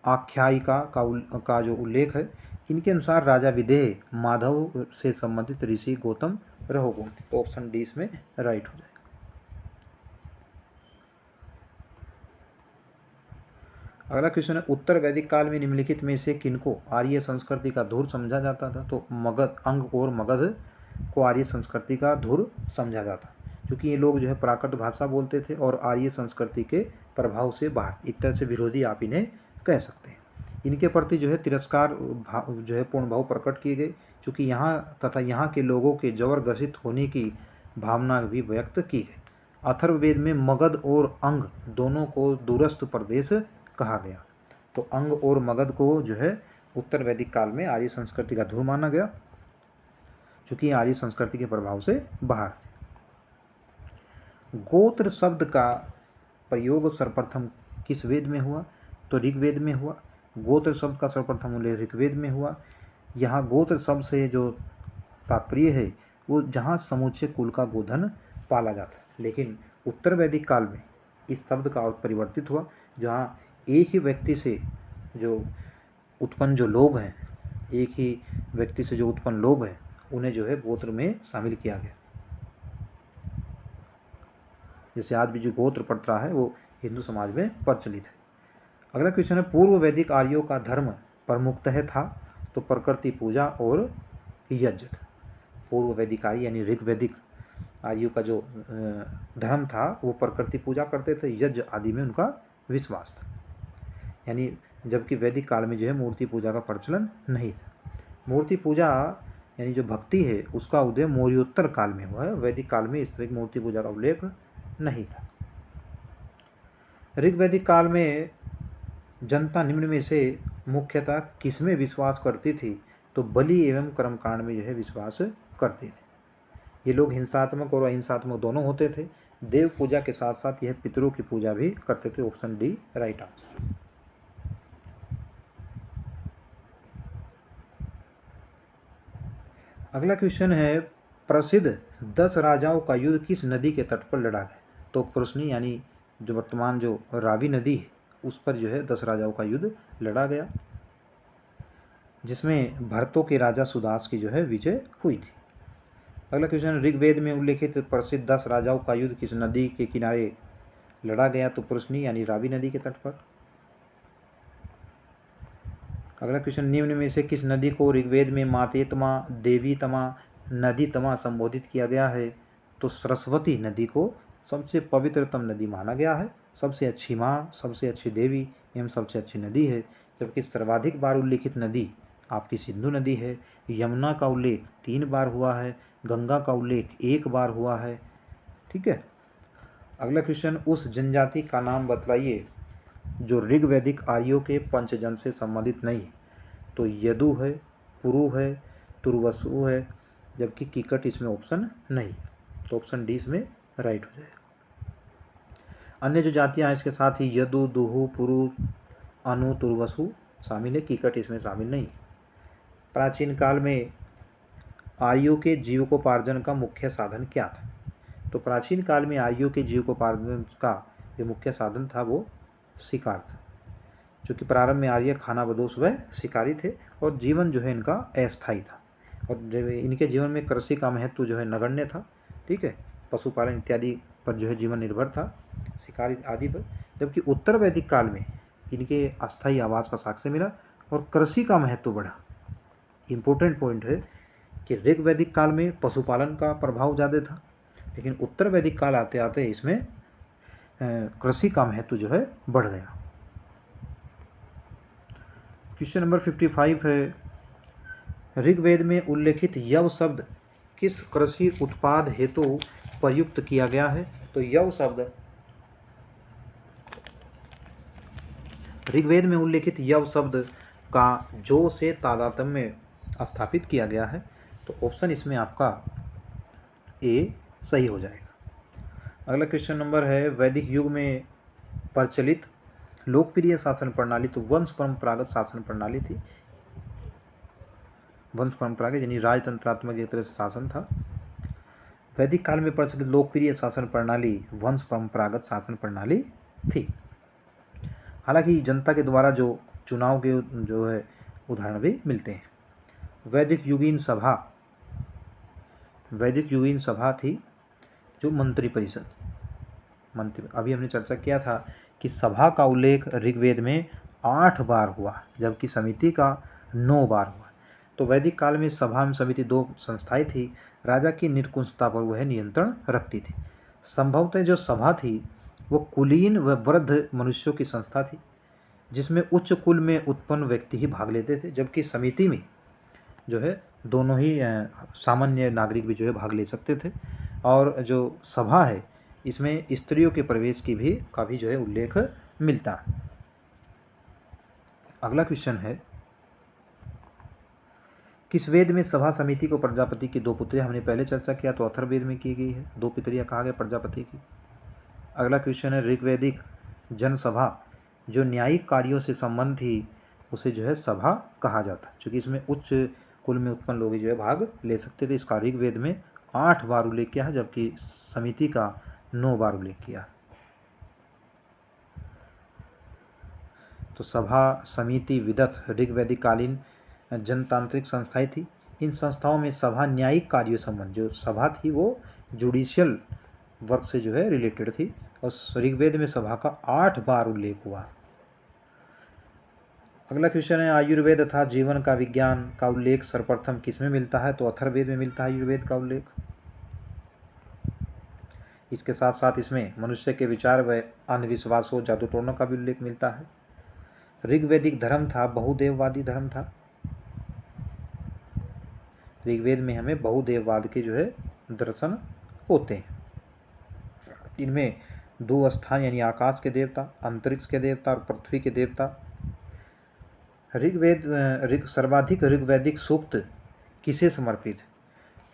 आख्यायिका का जो उल्लेख है, इनके अनुसार राजा विदेह माधव से संबंधित ऋषि गौतम रहुगुण थे। तो ऑप्शन डी इसमें राइट हो जाएगा। अगला क्वेश्चन है, उत्तर वैदिक काल में निम्नलिखित में से किनको आर्य संस्कृति का धुर समझा जाता था, तो मगध, अंग और मगध को आर्य संस्कृति का धुर समझा जाता, क्योंकि ये लोग जो है प्राकृत भाषा बोलते थे और आर्य संस्कृति के प्रभाव से बाहर, एक तरह से विरोधी आप इन्हें कह सकते हैं। इनके प्रति जो है तिरस्कार जो है पूर्ण भाव प्रकट किए गए, क्योंकि यहाँ तथा यहाँ के लोगों के जबर ग्रसित होने की भावना भी व्यक्त की गई। अथर्ववेद में मगध और अंग दोनों को दूरस्थ प्रदेश कहा गया। तो अंग और मगध को जो है उत्तर वैदिक काल में आर्य संस्कृति का धुर माना गया, क्योंकि आर्य संस्कृति के प्रभाव से बाहर थे। गोत्र शब्द का प्रयोग सर्वप्रथम किस वेद में हुआ, तो ऋग्वेद में हुआ। गोत्र शब्द का सर्वप्रथम उल्लेख ऋग्वेद में हुआ। यहाँ गोत्र शब्द से जो तात्पर्य है वो जहाँ समूचे कुल का गोधन पाला जाता है, लेकिन उत्तर वैदिक काल में इस शब्द का अर्थ परिवर्तित हुआ, जहाँ एक ही व्यक्ति से जो उत्पन्न जो लोग हैं, एक ही व्यक्ति से जो उत्पन्न लोग हैं, उन्हें जो है गोत्र में शामिल किया गया। जैसे आज भी जो गोत्र प्रथा है वो हिंदू समाज में प्रचलित है। अगला क्वेश्चन है, पूर्व वैदिक आर्यों का धर्म प्रमुखतः था, तो प्रकृति पूजा और यज्ञ था। पूर्व वैदिक आर्य यानी ऋग्वैदिक आर्यों का जो धर्म था वो प्रकृति पूजा करते थे, यज्ञ आदि में उनका विश्वास था। यानी जबकि वैदिक काल में जो है मूर्ति पूजा का प्रचलन नहीं था। मूर्ति पूजा यानी जो भक्ति है उसका उदय मौर्योत्तर काल में हुआ है। वैदिक काल में इस तरह की मूर्ति पूजा का उल्लेख नहीं था। ऋग्वैदिक काल में जनता निम्न में से मुख्यतः किसमें विश्वास करती थी, तो बलि एवं कर्मकांड में जो है विश्वास करते थे। ये लोग हिंसात्मक और अहिंसात्मक दोनों होते थे। देव पूजा के साथ साथ यह पितरों की पूजा भी करते थे। Option D right answer. अगला क्वेश्चन है, प्रसिद्ध 10 राजाओं का युद्ध किस नदी के तट पर लड़ा गया, तो कृष्णी यानी जो वर्तमान जो रावी नदी है उस पर जो है 10 राजाओं का युद्ध लड़ा गया, जिसमें भरतों के राजा सुदास की जो है विजय हुई थी। अगला क्वेश्चन, ऋग्वेद में उल्लेखित प्रसिद्ध 10 राजाओं का युद्ध किस नदी के किनारे लड़ा गया? तो पुरुषनी यानी रावी नदी के तट पर। अगला क्वेश्चन, निम्न में से किस नदी को ऋग्वेद में मातेतमा, देवीतमा, नदीतमा संबोधित किया गया है? तो सरस्वती नदी को सबसे पवित्रतम नदी माना गया है, सबसे अच्छी माँ, सबसे अच्छी देवी एवं सबसे अच्छी नदी है। जबकि सर्वाधिक बार उल्लेखित नदी आपकी सिंधु नदी है। यमुना का उल्लेख 3 बार हुआ है, गंगा का उल्लेख 1 बार हुआ है। ठीक है। अगला क्वेश्चन, उस जनजाति का नाम बतलाइए जो ऋग्वैदिक आर्यों के पंचजन से संबंधित नहीं। तो यदु है, पुरु है, तुर्वसु है, जबकि कीकट इसमें ऑप्शन नहीं, तो ऑप्शन डी इसमें राइट हो जाएगा। अन्य जो जातियां हैं इसके साथ ही यदु, दुहु, पुरु, अनु, तुर्वसु शामिल है, कीकट इसमें शामिल नहीं। प्राचीन काल में आर्यों के जीविकोपार्जन का मुख्य साधन क्या था? तो प्राचीन काल में आर्यों के जीविकोपार्जन का जो मुख्य साधन था वो शिकार था। क्योंकि प्रारंभ में आर्य खानाबदोश व शिकारी थे और जीवन जो है इनका अस्थायी था और इनके जीवन में कृषि का महत्व जो है नगण्य था। ठीक है, पशुपालन इत्यादि पर जो है जीवन निर्भर था, शिकार आदि पर। जबकि उत्तर वैदिक काल में इनके अस्थायी आवास का साक्ष्य मिला और कृषि का महत्व बढ़ा। इम्पोर्टेंट पॉइंट है कि ऋग वैदिक काल में पशुपालन का प्रभाव ज़्यादा था, लेकिन उत्तर वैदिक काल आते आते इसमें कृषि का महत्व जो है बढ़ गया। क्वेश्चन नंबर 55 है, ऋग्वेद में उल्लेखित यव शब्द किस कृषि उत्पाद हेतु प्रयुक्त किया गया है? तो यव शब्द ऋग्वेद में उल्लेखित यव शब्द का जो से तादात्म्य स्थापित किया गया है, तो ऑप्शन इसमें आपका ए सही हो जाएगा। अगला क्वेश्चन नंबर है, वैदिक युग में प्रचलित लोकप्रिय शासन प्रणाली तो वंश परंपरागत शासन प्रणाली थी। वंश परंपरागत यानी राजतंत्रात्मक एक तरह से शासन था। वैदिक काल में प्रचलित लोकप्रिय शासन प्रणाली वंश परंपरागत शासन प्रणाली थी। हालांकि जनता के द्वारा जो चुनाव के जो है उदाहरण भी मिलते हैं। वैदिक युगीन सभा थी जो मंत्री परिषद, अभी हमने चर्चा किया था कि सभा का उल्लेख ऋग्वेद में 8 बार हुआ जबकि समिति का 9 बार हुआ। तो वैदिक काल में सभा में समिति 2 संस्थाएं थी, राजा की निरंकुशता पर वह नियंत्रण रखती थी। संभवतः जो सभा थी वो कुलीन व वृद्ध मनुष्यों की संस्था थी जिसमें उच्च कुल में उत्पन्न व्यक्ति ही भाग लेते थे, जबकि समिति में जो है दोनों ही सामान्य नागरिक भी जो है भाग ले सकते थे। और जो सभा है इसमें स्त्रियों के प्रवेश की भी काफ़ी जो है उल्लेख मिलता है। अगला क्वेश्चन है, किस वेद में सभा समिति को प्रजापति की 2 पुत्रियां, हमने पहले चर्चा किया तो अथर्ववेद में की गई है, 2 पुत्रियां कहा गया प्रजापति की। अगला क्वेश्चन है, ऋग्वैदिक जनसभा जो न्यायिक कार्यों से संबंध थी उसे जो है सभा कहा जाता है, क्योंकि इसमें उच्च कुल में उत्पन्न लोग जो है भाग ले सकते थे। इसका ऋग्वेद में 8 बार उल्लेख किया है जबकि समिति का 9 बार उल्लेख किया। तो सभा, समिति, विदथ ऋग्वैदिक कालीन जनतांत्रिक संस्थाएं थी। इन संस्थाओं में सभा न्यायिक कार्यों संबंध, जो सभा थी वो जुडिशियल वर्क से जो है रिलेटेड थी और ऋग्वेद में सभा का 8 बार उल्लेख हुआ। अगला क्वेश्चन है, आयुर्वेद तथा जीवन का विज्ञान का उल्लेख सर्वप्रथम किसमें मिलता है? तो अथर्ववेद में मिलता है आयुर्वेद का उल्लेख। इसके साथ साथ इसमें मनुष्य के विचार व अंधविश्वासों, जादू टोनों का भी उल्लेख मिलता है। ऋग्वैदिक धर्म था बहुदेववादी धर्म था। ऋग्वेद में हमें बहुदेववाद के जो है दर्शन होते हैं। इनमें 2 स्थान यानी आकाश के देवता, अंतरिक्ष के देवता और पृथ्वी के देवता। सर्वाधिक ऋग्वैदिक सूक्त किसे समर्पित?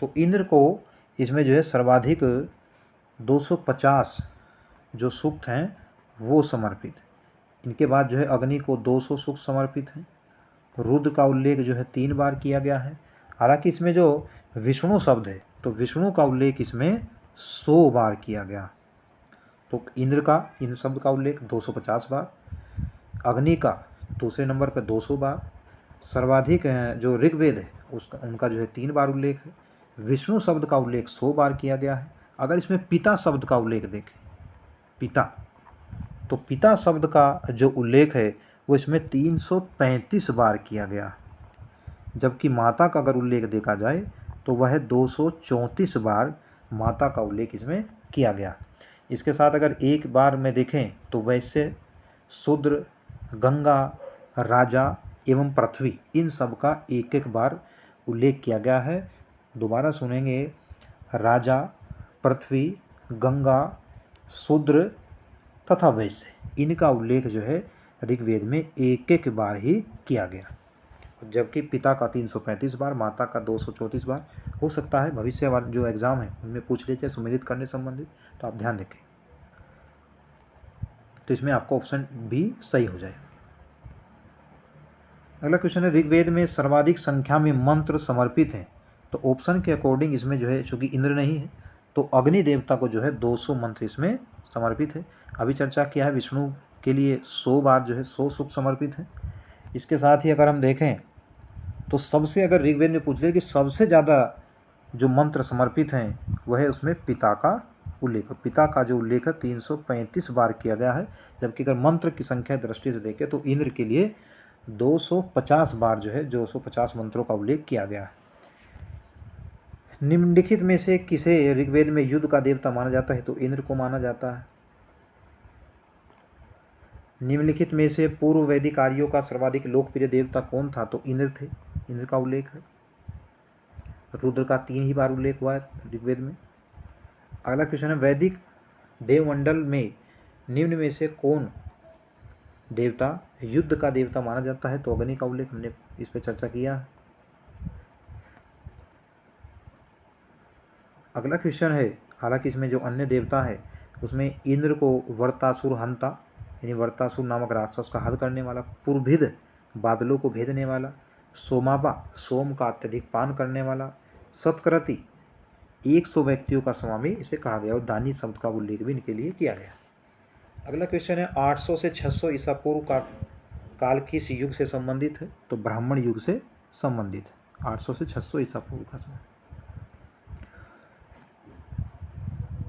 तो इंद्र को इसमें जो है सर्वाधिक 250 जो सूक्त हैं वो समर्पित। इनके बाद जो है अग्नि को 200 सूक्त समर्पित हैं। रुद्र का उल्लेख जो है 3 बार किया गया है। हालांकि इसमें जो विष्णु शब्द है तो विष्णु का उल्लेख इसमें 100 बार किया गया। तो इंद्र शब्द का उल्लेख 250 बार, अग्नि का दूसरे नंबर पर 200 बार, सर्वाधिक जो ऋग्वेद है उनका जो है 3 बार उल्लेख है। विष्णु शब्द का उल्लेख 100 बार किया गया है। अगर इसमें पिता शब्द का उल्लेख देखें, पिता, तो पिता शब्द का जो उल्लेख है वो इसमें 335 बार किया गया, जबकि माता का अगर उल्लेख देखा जाए तो वह 234 बार माता का उल्लेख इसमें किया गया। इसके साथ अगर एक बार में देखें तो वैश्य, शूद्र, गंगा, राजा एवं पृथ्वी, इन सब का एक एक बार उल्लेख किया गया है। दोबारा सुनेंगे, राजा, पृथ्वी, गंगा, शूद्र तथा वैश्य, इनका उल्लेख जो है ऋग्वेद में एक एक बार ही किया गया, जबकि पिता का 335 बार, माता का 234 बार। हो सकता है भविष्य वाले जो एग्ज़ाम है उनमें पूछ लीजिए सुमेलित करने संबंधित, तो आप ध्यान रखें। तो इसमें आपका ऑप्शन बी सही हो जाए। अगला क्वेश्चन है, ऋग्वेद में सर्वाधिक संख्या में मंत्र समर्पित हैं, तो ऑप्शन के अकॉर्डिंग इसमें जो है, चूँकि इंद्र नहीं है तो अग्नि देवता को जो है 200 मंत्र इसमें समर्पित है। अभी चर्चा किया है विष्णु के लिए 100 बार जो है 100 सूक्त समर्पित है। इसके साथ ही अगर हम देखें तो सबसे, अगर ऋग्वेद में पूछ ले कि सबसे ज़्यादा जो मंत्र समर्पित हैं वह है उसमें पिता का उल्लेख, पिता का जो उल्लेख है 335 बार किया गया है, जबकि अगर मंत्र की संख्या दृष्टि से देखें तो इंद्र के लिए 250 बार जो है 250 मंत्रों का उल्लेख किया गया है। निम्नलिखित में से किसे ऋग्वेद में युद्ध का देवता माना जाता है, तो इंद्र को माना जाता है। निम्नलिखित में से पूर्व वैदिक आर्यों का सर्वाधिक लोकप्रिय देवता कौन था, तो इंद्र थे, इंद्र का उल्लेख है। रुद्र का 3 ही बार उल्लेख हुआ है ऋग्वेद में। अगला क्वेश्चन है, वैदिक देवमंडल में निम्न में से कौन देवता युद्ध का देवता माना जाता है, तो अग्नि का उल्लेख, हमने इस पर चर्चा किया है। अगला क्वेश्चन है, हालांकि इसमें जो अन्य देवता है उसमें इंद्र को वर्तासुर हंता, यानी वर्तासुर नामक राक्षस का हद करने वाला, पुरभिद बादलों को भेदने वाला, सोमाबा सोम का अत्यधिक पान करने वाला, सतक्रति 100 व्यक्तियों का स्वामी इसे कहा गया, और दानी शब्द का उल्लेख भी इनके लिए किया गया। अगला क्वेश्चन है, 800 से 600 ईसा पूर्व का काल किस युग से संबंधित है, तो ब्राह्मण युग से संबंधित है। 800 से 600 ईसा पूर्व का समय।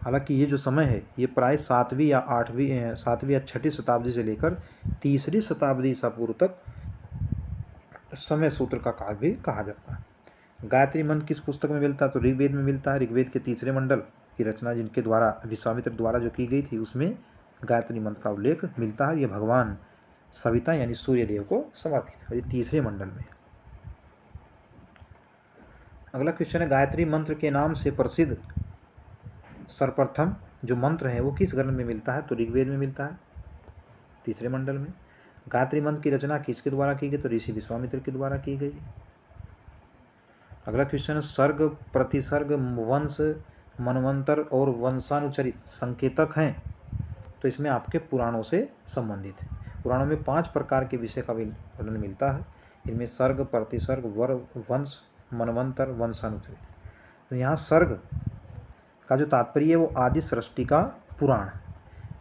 हालांकि ये जो समय है ये प्राय 7वीं या 6वीं शताब्दी से लेकर 3री शताब्दी ईसा पूर्व तक समय सूत्र का काल भी कहा जाता है। गायत्री मंत्र किस पुस्तक में मिलता है, तो ऋग्वेद में मिलता है। ऋग्वेद के 3रे मंडल की रचना जिनके द्वारा विश्वामित्र द्वारा जो की गई थी उसमें गायत्री मंत्र का उल्लेख मिलता है। ये भगवान सविता यानी सूर्य देव को समर्पित है, ये 3रे मंडल में। अगला क्वेश्चन है, गायत्री मंत्र के नाम से प्रसिद्ध सर्वप्रथम जो मंत्र है वो किस ग्रंथ में मिलता है, तो ऋग्वेद में मिलता है 3रे मंडल में। गायत्री मंत्र की रचना किसके द्वारा की गई, तो ऋषि विश्वामित्र के द्वारा की गई। अगला क्वेश्चन है, सर्ग, प्रतिसर्ग, वंश, मनवंतर और वंशानुचरित संकेतक हैं, तो इसमें आपके पुराणों से संबंधित है। पुराणों में 5 प्रकार के विषय का वर्णन मिलता है, इनमें सर्ग, प्रतिसर्ग, वंश, मनवंतर, वंशानुचरित। तो यहाँ सर्ग का जो तात्पर्य है वो आदि सृष्टि का पुराण,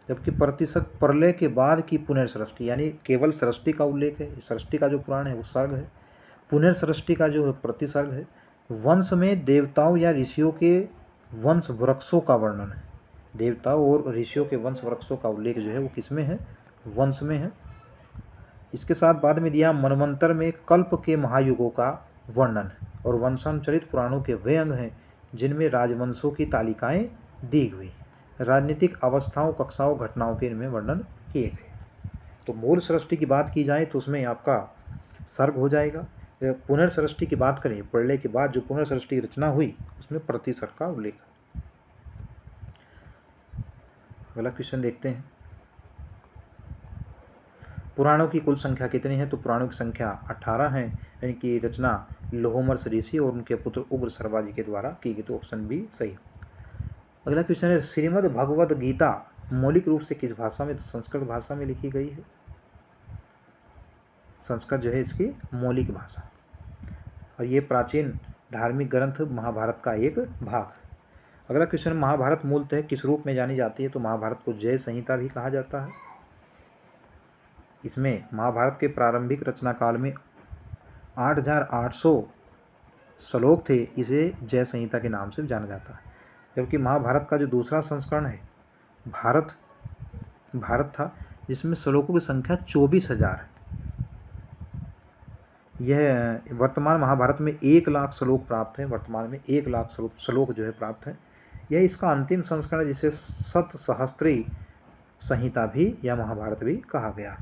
जबकि प्रतिसर्ग प्रलय के बाद की पुनर्सृष्टि, यानी केवल सृष्टि का उल्लेख है। सृष्टि का जो पुराण है वो सर्ग है, पुनर्सृष्टि का जो है प्रतिसर्ग है। वंश में देवताओं या ऋषियों के वंश वृक्षों का वर्णन है, देवताओं और ऋषियों के वंश वृक्षों का उल्लेख जो है वो किसमें है, वंश में है। इसके साथ बाद में दिया मनवंतर में कल्प के महायुगों का वर्णन है, और वंशानुचरित पुराणों के वे अंग हैं जिनमें राजवंशों की तालिकाएं दी हुई, राजनीतिक अवस्थाओं, कक्षाओं, घटनाओं के इनमें वर्णन किए गए। तो मूल सृष्टि की बात की जाए तो उसमें आपका सर्ग हो जाएगा। पुनर्सृष्टि की बात करें, प्रलय के बाद जो पुनर्सृष्टि की रचना हुई उसमें प्रतिसर्ग का उल्लेख। अगला क्वेश्चन देखते हैं, पुराणों की कुल संख्या कितनी है, तो पुराणों की संख्या 18 है, यानी कि रचना लोहोमर्ष ऋषि और उनके पुत्र उग्र सर्वाजी के द्वारा की गई, तो ऑप्शन बी सही। अगला क्वेश्चन है, श्रीमद् भगवद गीता मौलिक रूप से किस भाषा में, तो संस्कृत भाषा में लिखी गई है। संस्कृत जो है इसकी मौलिक भाषा, और ये प्राचीन धार्मिक ग्रंथ महाभारत का एक भाग। अगला क्वेश्चन, महाभारत मूलतः किस रूप में जानी जाती है, तो महाभारत को जय संहिता भी कहा जाता है। इसमें महाभारत के प्रारंभिक रचना काल में 8,800 श्लोक थे इसे जय संहिता के नाम से जाना जाता है। जबकि महाभारत का जो दूसरा संस्करण है भारत भारत था, जिसमें श्लोकों की संख्या 24,000 है। यह वर्तमान महाभारत में 1,00,000 श्लोक प्राप्त हैं। वर्तमान में 1,00,000 श्लोक जो है प्राप्त हैं। यह इसका अंतिम संस्करण है, जिसे सतसहस्त्री संहिता भी या महाभारत भी कहा गया।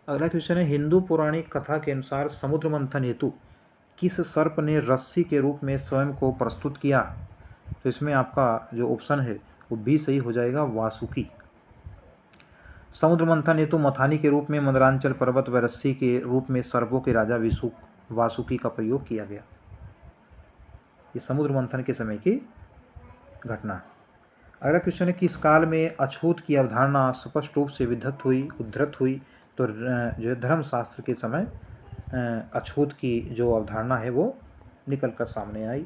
अगला क्वेश्चन है, हिंदू पौराणिक कथा के अनुसार समुद्र मंथन हेतु किस सर्प ने रस्सी के रूप में स्वयं को प्रस्तुत किया? तो इसमें आपका जो ऑप्शन है वो बी सही हो जाएगा, वासुकी। समुद्र मंथन हेतु मथानी के रूप में मंदरांचल पर्वत व रस्सी के रूप में सर्पों के राजा वासुकी का प्रयोग किया गया। ये समुद्र मंथन के समय की घटना। अगला क्वेश्चन है, किस काल में अछूत की अवधारणा स्पष्ट रूप से उद्धृत हुई? तो जो है धर्मशास्त्र के समय अछूत की जो अवधारणा है वो निकल कर सामने आई।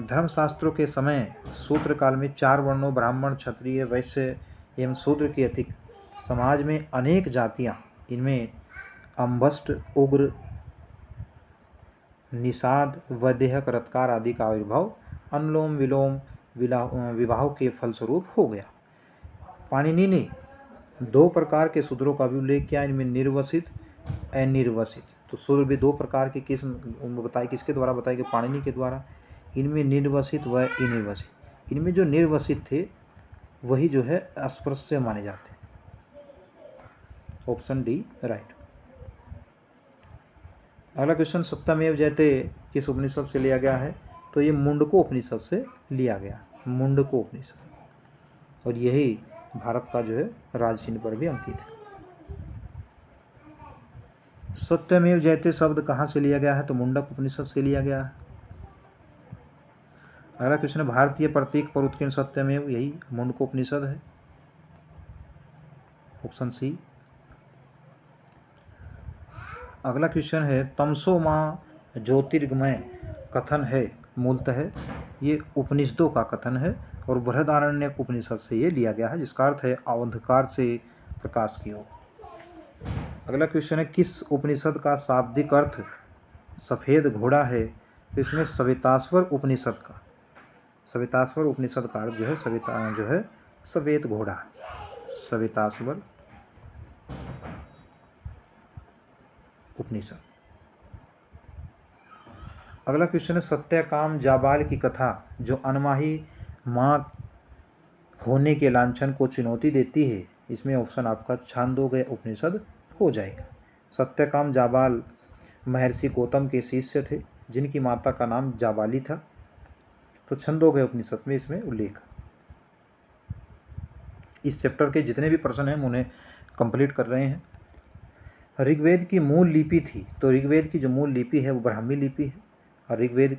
धर्मशास्त्रों के समय सूत्र काल में 4 वर्णों ब्राह्मण, क्षत्रिय, वैश्य एवं शूद्र के अतिरिक्त समाज में अनेक जातियाँ, इनमें अम्बस्ट, उग्र, निषाद, वैदेहक, रत्कार आदि का आविर्भाव अनुलोम विलोम विवाह के फलस्वरूप हो गया। पाणिनि ने 2 प्रकार के शूद्रों का भी उल्लेख किया, इनमें निर्वसित, अनिर्वसित। तो शूद्र भी 2 प्रकार के किस्म बताए, किसके द्वारा बताए गए? पाणिनि के द्वारा। इनमें निर्वसित व अनिर्वसित। इनमें जो निर्वसित थे वही जो है अस्पृश्य माने जाते हैं। Option D right. अगला क्वेश्चन, सत्यमेव जयते किस उपनिषद से लिया गया है? तो ये मुंडको उपनिषद से लिया गया, मुंडको उपनिषद। और यही भारत का जो है राज चिन्ह पर भी अंकित है। सत्यमेव जयते शब्द कहाँ से लिया गया है? तो मुंडक उपनिषद से लिया गया है। अगला क्वेश्चन है, भारतीय प्रतीक पर उत्कीर्ण सत्यमेव, यही मुंडको उपनिषद है। Option C. अगला क्वेश्चन है, तमसो माँ ज्योतिर्गमय कथन है मूलतः ये उपनिषदों का कथन है और बृहदारण्यक उपनिषद से ये लिया गया है, जिसका अर्थ है अंधकार से प्रकाश की ओर। अगला क्वेश्चन है, किस उपनिषद का शाब्दिक अर्थ सफ़ेद घोड़ा है? तो इसमें सवितास्वर उपनिषद का, सवितास्वर उपनिषद का अर्थ जो है सफ़ेद घोड़ा, सवितास्वर उपनिषद। अगला क्वेश्चन है, सत्यकाम जाबाल की कथा जो अनमाही माँ होने के लांछन को चुनौती देती है, इसमें ऑप्शन आपका छांदोग्य उपनिषद हो जाएगा। सत्यकाम जाबाल महर्षि गौतम के शिष्य थे, जिनकी माता का नाम जाबाली था। तो छंदोग्य उपनिषद में इसमें उल्लेख। इस चैप्टर के जितने भी प्रश्न हैं हम उन्हें कंप्लीट कर रहे हैं। ऋग्वेद की मूल लिपि थी, तो ऋग्वेद की जो मूल लिपि है वो ब्राह्मी लिपि है और ऋग्वेद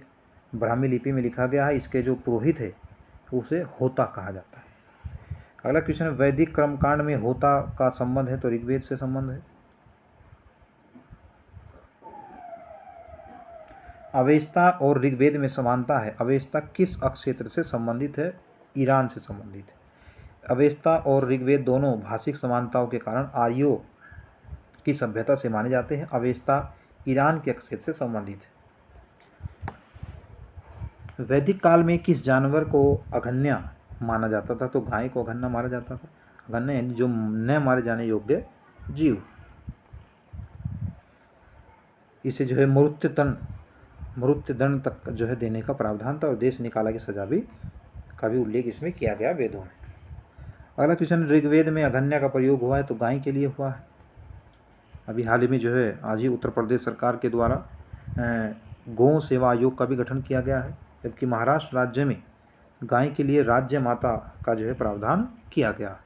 ब्राह्मी लिपि में लिखा गया है। इसके जो पुरोहित है उसे होता कहा जाता है। अगला क्वेश्चन है, वैदिक कर्मकांड में होता का संबंध है? तो ऋग्वेद से संबंध है। अवेस्ता और ऋग्वेद में समानता है। अवेस्ता किस अक्षेत्र से संबंधित है? ईरान से संबंधित है। अवेस्ता और ऋग्वेद दोनों भाषिक समानताओं के कारण आर्यों की सभ्यता से माने जाते हैं। अवेस्ता ईरान के क्षेत्र से संबंधित है। वैदिक काल में किस जानवर को अघन्य माना जाता था? तो गाय को अघन्य माना जाता था। अघन्य यानी जो न मारे जाने योग्य जीव। इसे जो है मृत्युदंड तक जो है देने का प्रावधान था और देश निकाला की सजा भी का भी उल्लेख इसमें किया गया वेदों में। अगला क्वेश्चन, ऋग्वेद में अघन्य का प्रयोग हुआ है? तो गाय के लिए हुआ है। अभी हाल ही में जो है आज ही उत्तर प्रदेश सरकार के द्वारा गौ सेवा आयोग का भी गठन किया गया है, जबकि महाराष्ट्र राज्य में गाय के लिए राज्य माता का जो है प्रावधान किया गया।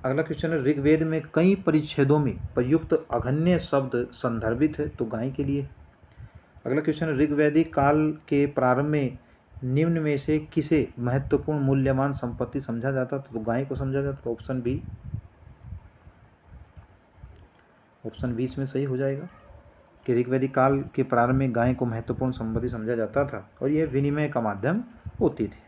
अगला क्वेश्चन है, ऋग्वेद में कई परिच्छेदों में प्रयुक्त अघन्य शब्द संदर्भित है? तो गाय के लिए। अगला क्वेश्चन, ऋग्वैदिक काल के प्रारंभ में निम्न में से किसे महत्वपूर्ण मूल्यवान संपत्ति समझा जाता? तो गाय को समझा जाता। तो ऑप्शन बी इसमें सही हो जाएगा कि ऋग्वैदिक काल के प्रारंभ में गाय को महत्वपूर्ण संपत्ति समझा जाता था और यह विनिमय का माध्यम होती थी।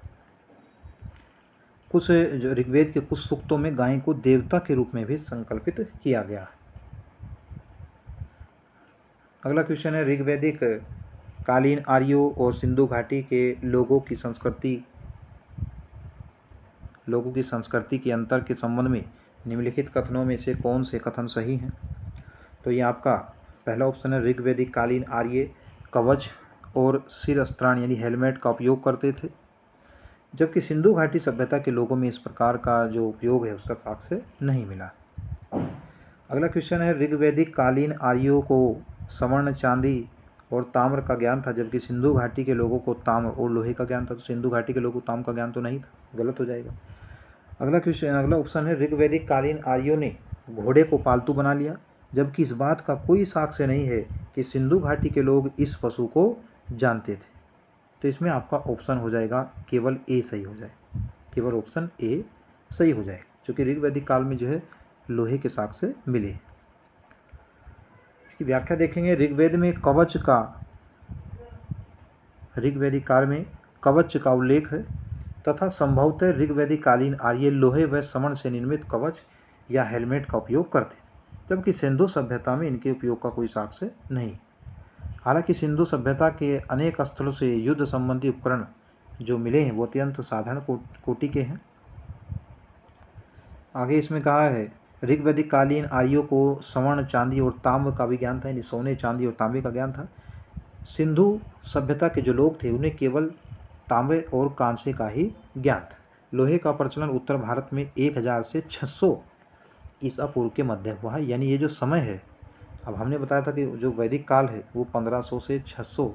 कुछ जो ऋग्वेद के कुछ सूक्तों में गाय को देवता के रूप में भी संकल्पित किया गया। अगला क्वेश्चन है, ऋग्वैदिक कालीन आर्यों और सिंधु घाटी के लोगों की संस्कृति के अंतर के संबंध में निम्नलिखित कथनों में से कौन से कथन सही हैं? तो ये आपका पहला ऑप्शन है, ऋग्वैदिक कालीन आर्य कवच और शिरस्त्राण यानी हेलमेट का उपयोग करते थे, जबकि सिंधु घाटी सभ्यता के लोगों में इस प्रकार का जो उपयोग है उसका साक्ष्य नहीं मिला। अगला क्वेश्चन है, ऋग्वैदिक कालीन आर्यों को स्वर्ण, चांदी और ताम्र का ज्ञान था, जबकि सिंधु घाटी के लोगों को ताम्र और लोहे का ज्ञान था। तो सिंधु घाटी के लोगों को ताम्र का ज्ञान तो नहीं था, गलत हो जाएगा। अगला ऑप्शन है, ऋग्वैदिक कालीन आर्यों ने घोड़े को पालतू बना लिया, जबकि इस बात का कोई साक्ष्य नहीं है कि सिंधु घाटी के लोग इस पशु को जानते थे। तो इसमें आपका ऑप्शन हो जाएगा केवल ए सही हो जाएगा, केवल ऑप्शन ए सही हो जाएगा, क्योंकि ऋग्वैदिक काल में जो है लोहे के साक्ष्य मिले। इसकी व्याख्या देखेंगे, ऋग्वैदिक काल में कवच का उल्लेख है तथा संभवतः ऋग्वैदिक कालीन आर्य लोहे व स्वर्ण से निर्मित कवच या हेलमेट का उपयोग करते, जबकि सिंधु सभ्यता में इनके उपयोग का कोई साक्ष्य नहीं। हालांकि सिंधु सभ्यता के अनेक स्थलों से युद्ध संबंधी उपकरण जो मिले हैं वो अत्यंत साधारण कोटि के हैं। आगे इसमें कहा है, ऋग्वैदिक कालीन आर्यों को स्वर्ण, चांदी और तांबे का भी ज्ञान था, यानी सोने, चांदी और तांबे का ज्ञान था। सिंधु सभ्यता के जो लोग थे उन्हें केवल तांबे और कांसे का ही ज्ञान था। लोहे का प्रचलन उत्तर भारत में 1000 से 600 ईसा पूर्व के मध्य हुआ है, यानी ये जो समय है, अब हमने बताया था कि जो वैदिक काल है वो 1500 से 600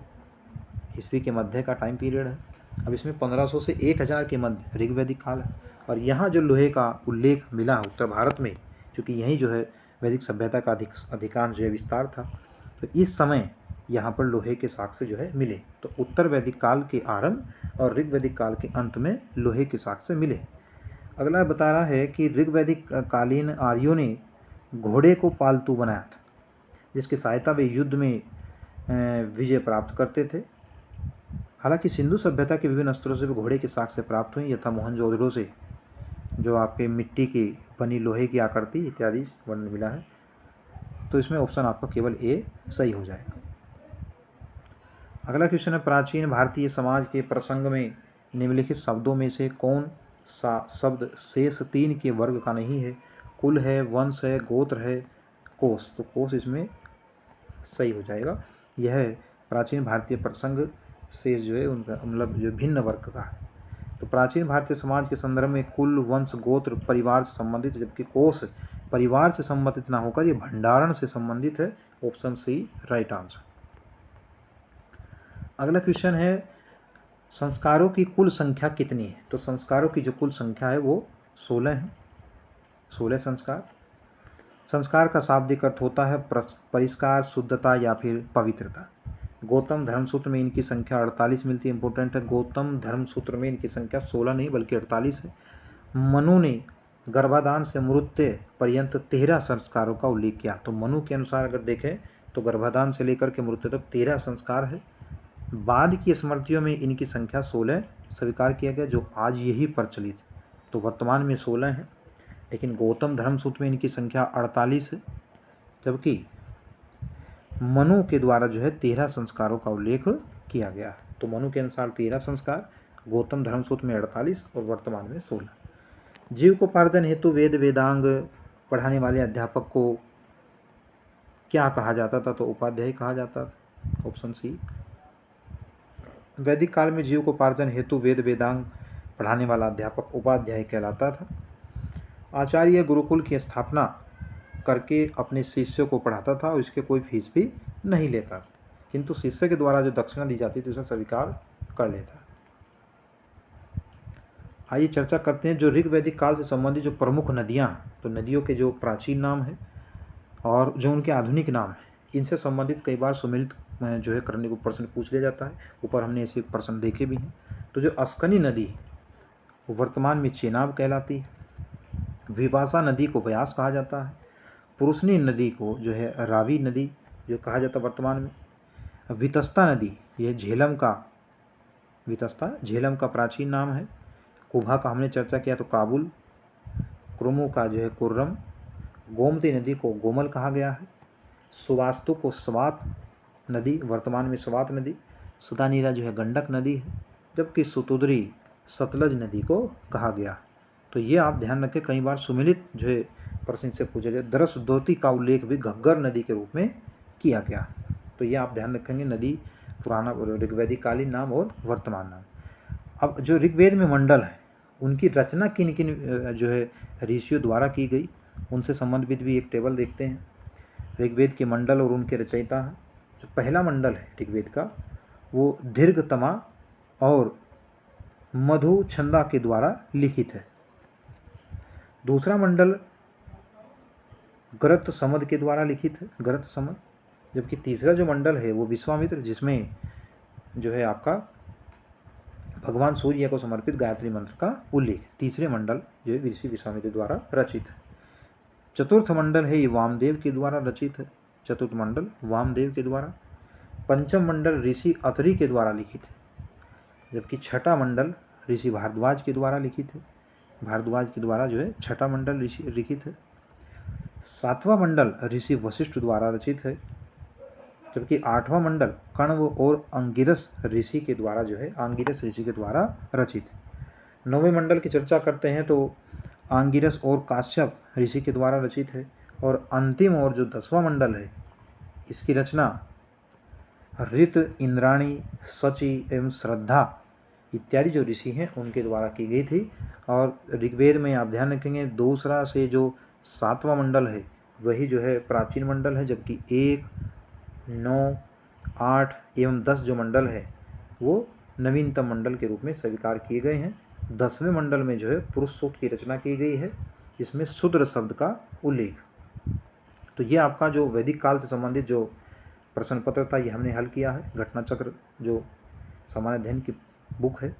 ईस्वी के मध्य का टाइम पीरियड है। अब इसमें 1500 से 1000 के मध्य ऋग्वैदिक काल है, और यहाँ जो लोहे का उल्लेख मिला उत्तर भारत में, क्योंकि यहीं जो है वैदिक सभ्यता का अधिकांश जो है विस्तार था, तो इस समय यहाँ पर लोहे के साक्ष्य जो है मिले। तो उत्तर वैदिक काल के आरंभ और ऋग्वैदिक काल के अंत में लोहे के साक्ष्य मिले। अगला बता रहा है कि ऋग्वैदिक कालीन आर्यों ने घोड़े को पालतू बनाया था, जिसकी सहायता वे युद्ध में विजय प्राप्त करते थे। हालांकि सिंधु सभ्यता के विभिन्न स्तरों से भी घोड़े के साक्ष्य प्राप्त हुए, यथा मोहनजोदड़ो से जो आपके मिट्टी की बनी लोहे की आकृति इत्यादि वर्णन मिला है। तो इसमें ऑप्शन आपका केवल ए सही हो जाएगा। अगला क्वेश्चन है, प्राचीन भारतीय समाज के प्रसंग में निम्नलिखित शब्दों में से कौन सा शब्द शेष 3 के वर्ग का नहीं है? कुल है, वंश है, गोत्र है, कोश। तो कोश इसमें सही हो जाएगा। यह प्राचीन भारतीय प्रसंग शेष जो है उनका मतलब जो भिन्न वर्ग का है। तो प्राचीन भारतीय समाज के संदर्भ में कुल, वंश, गोत्र परिवार से संबंधित, जबकि कोश परिवार से संबंधित ना होकर ये भंडारण से संबंधित है। Option C right answer. अगला क्वेश्चन है, संस्कारों की कुल संख्या कितनी है? तो संस्कारों की जो कुल संख्या है वो 16 है, 16 संस्कार। संस्कार का शाब्दिक अर्थ होता है परिष्कार, शुद्धता या फिर पवित्रता। गौतम धर्मसूत्र में इनकी संख्या 48 मिलती है। इंपॉर्टेंट है, गौतम धर्मसूत्र में इनकी संख्या 16 नहीं बल्कि 48 है। मनु ने गर्भाधान से मृत्यु पर्यंत 13 संस्कारों का उल्लेख किया। तो मनु के अनुसार अगर देखें तो गर्भाधान से लेकर के मृत्यु तक 13 संस्कार है। बाद की स्मृतियों में इनकी संख्या 16 स्वीकार किया गया, जो आज यही प्रचलित। तो वर्तमान में 16 है, लेकिन गौतम धर्मसूत्र में इनकी संख्या 48 है, जबकि मनु के द्वारा जो है 13 संस्कारों का उल्लेख किया गया। तो मनु के अनुसार 13 संस्कार, गौतम धर्मसूत्र में 48 और वर्तमान में 16। जीविकोपार्जन हेतु वेद वेदांग पढ़ाने वाले अध्यापक को क्या कहा जाता था? तो उपाध्याय कहा जाता था। Option C. वैदिक काल में जीविकोपार्जन हेतु वेद वेदांग पढ़ाने वाला अध्यापक उपाध्याय कहलाता था। आचार्य गुरुकुल की स्थापना करके अपने शिष्यों को पढ़ाता था और इसके कोई फीस भी नहीं लेता, किंतु शिष्य के द्वारा जो दक्षिणा दी जाती थी उसे स्वीकार कर लेता। आइए चर्चा करते हैं जो ऋग्वैदिक काल से संबंधित जो प्रमुख नदियाँ, तो नदियों के जो प्राचीन नाम है और जो उनके आधुनिक नाम है, इनसे संबंधित कई बार सुमिलित जो है करने को प्रश्न पूछ लिया जाता है। ऊपर हमने ऐसे प्रश्न देखे भी हैं। तो जो अस्कनी नदी वर्तमान में चेनाब कहलाती है, विपाशा नदी को व्यास कहा जाता है, पुरुषनी नदी को जो है रावी नदी जो कहा जाता है वर्तमान में, वितस्ता नदी यह झेलम का प्राचीन नाम है, कुभा का हमने चर्चा किया तो काबुल, क्रुमु का जो है कुर्रम, गोमती नदी को गोमल कहा गया है, सुवास्तु को स्वात नदी वर्तमान में स्वात नदी, सदानीरा जो है गंडक नदी है, जबकि सुतुद्री सतलज नदी को कहा गया। तो ये आप ध्यान रखें, कई बार सुमिलित जो है प्रश्न से पूछा जाए। दरसद्वती का उल्लेख भी घग्गर नदी के रूप में किया गया। तो ये आप ध्यान रखेंगे, नदी पुराना ऋग्वैदिक कालीन नाम और वर्तमान नाम। अब जो ऋग्वेद में मंडल है उनकी रचना किन किन जो है ऋषियों द्वारा की गई, उनसे संबंधित भी एक टेबल देखते हैं। ऋग्वेद के मंडल और उनके रचयिता हैं। जो पहला मंडल है ऋग्वेद का वो दीर्घतमा और मधु छंदा के द्वारा लिखित है। दूसरा मंडल गरत समद के द्वारा लिखित है, गरत समद। जबकि तीसरा जो मंडल है वो विश्वामित्र, जिसमें जो है आपका भगवान सूर्य को समर्पित गायत्री मंत्र का उल्लेख, तीसरे मंडल जो है ऋषि विश्वामित्र द्वारा रचित है। चतुर्थ मंडल है ये वामदेव के द्वारा रचित है, चतुर्थ मंडल वामदेव के द्वारा। पंचम मंडल ऋषि अत्रि के द्वारा लिखित है, जबकि छठा मंडल ऋषि भारद्वाज के द्वारा लिखित है, भारद्वाज के द्वारा जो है छठा मंडल ऋषि लिखित है। सातवां मंडल ऋषि वशिष्ठ द्वारा रचित है, जबकि आठवां मंडल कण्व और अंगिरस ऋषि के द्वारा जो है आंगिरस ऋषि के द्वारा रचित है। नौवें मंडल की चर्चा करते हैं तो आंगिरस और काश्यप ऋषि के द्वारा रचित है। और अंतिम और जो 10वां मंडल है इसकी रचना ऋत, इंद्राणी, शची एवं श्रद्धा इत्यादि जो ऋषि हैं उनके द्वारा की गई थी। और ऋग्वेद में आप ध्यान रखेंगे दूसरा से जो 7वां मंडल है वही जो है प्राचीन मंडल है, जबकि 1, 9, 8 एवं 10 जो मंडल है वो नवीनतम मंडल के रूप में स्वीकार किए गए हैं। 10वें मंडल में जो है पुरुष सूक्त की रचना की गई है, जिसमें शूद्र शब्द का उल्लेख। तो ये आपका जो वैदिक काल से संबंधित जो प्रश्न पत्र था ये हमने हल किया है। घटना चक्र जो सामान्य अध्ययन की बुक है,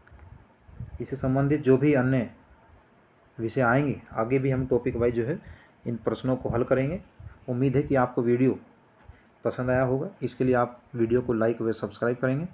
इससे संबंधित जो भी अन्य विषय आएंगे आगे भी हम टॉपिक वाइज जो है इन प्रश्नों को हल करेंगे। उम्मीद है कि आपको वीडियो पसंद आया होगा। इसके लिए आप वीडियो को लाइक व सब्सक्राइब करेंगे।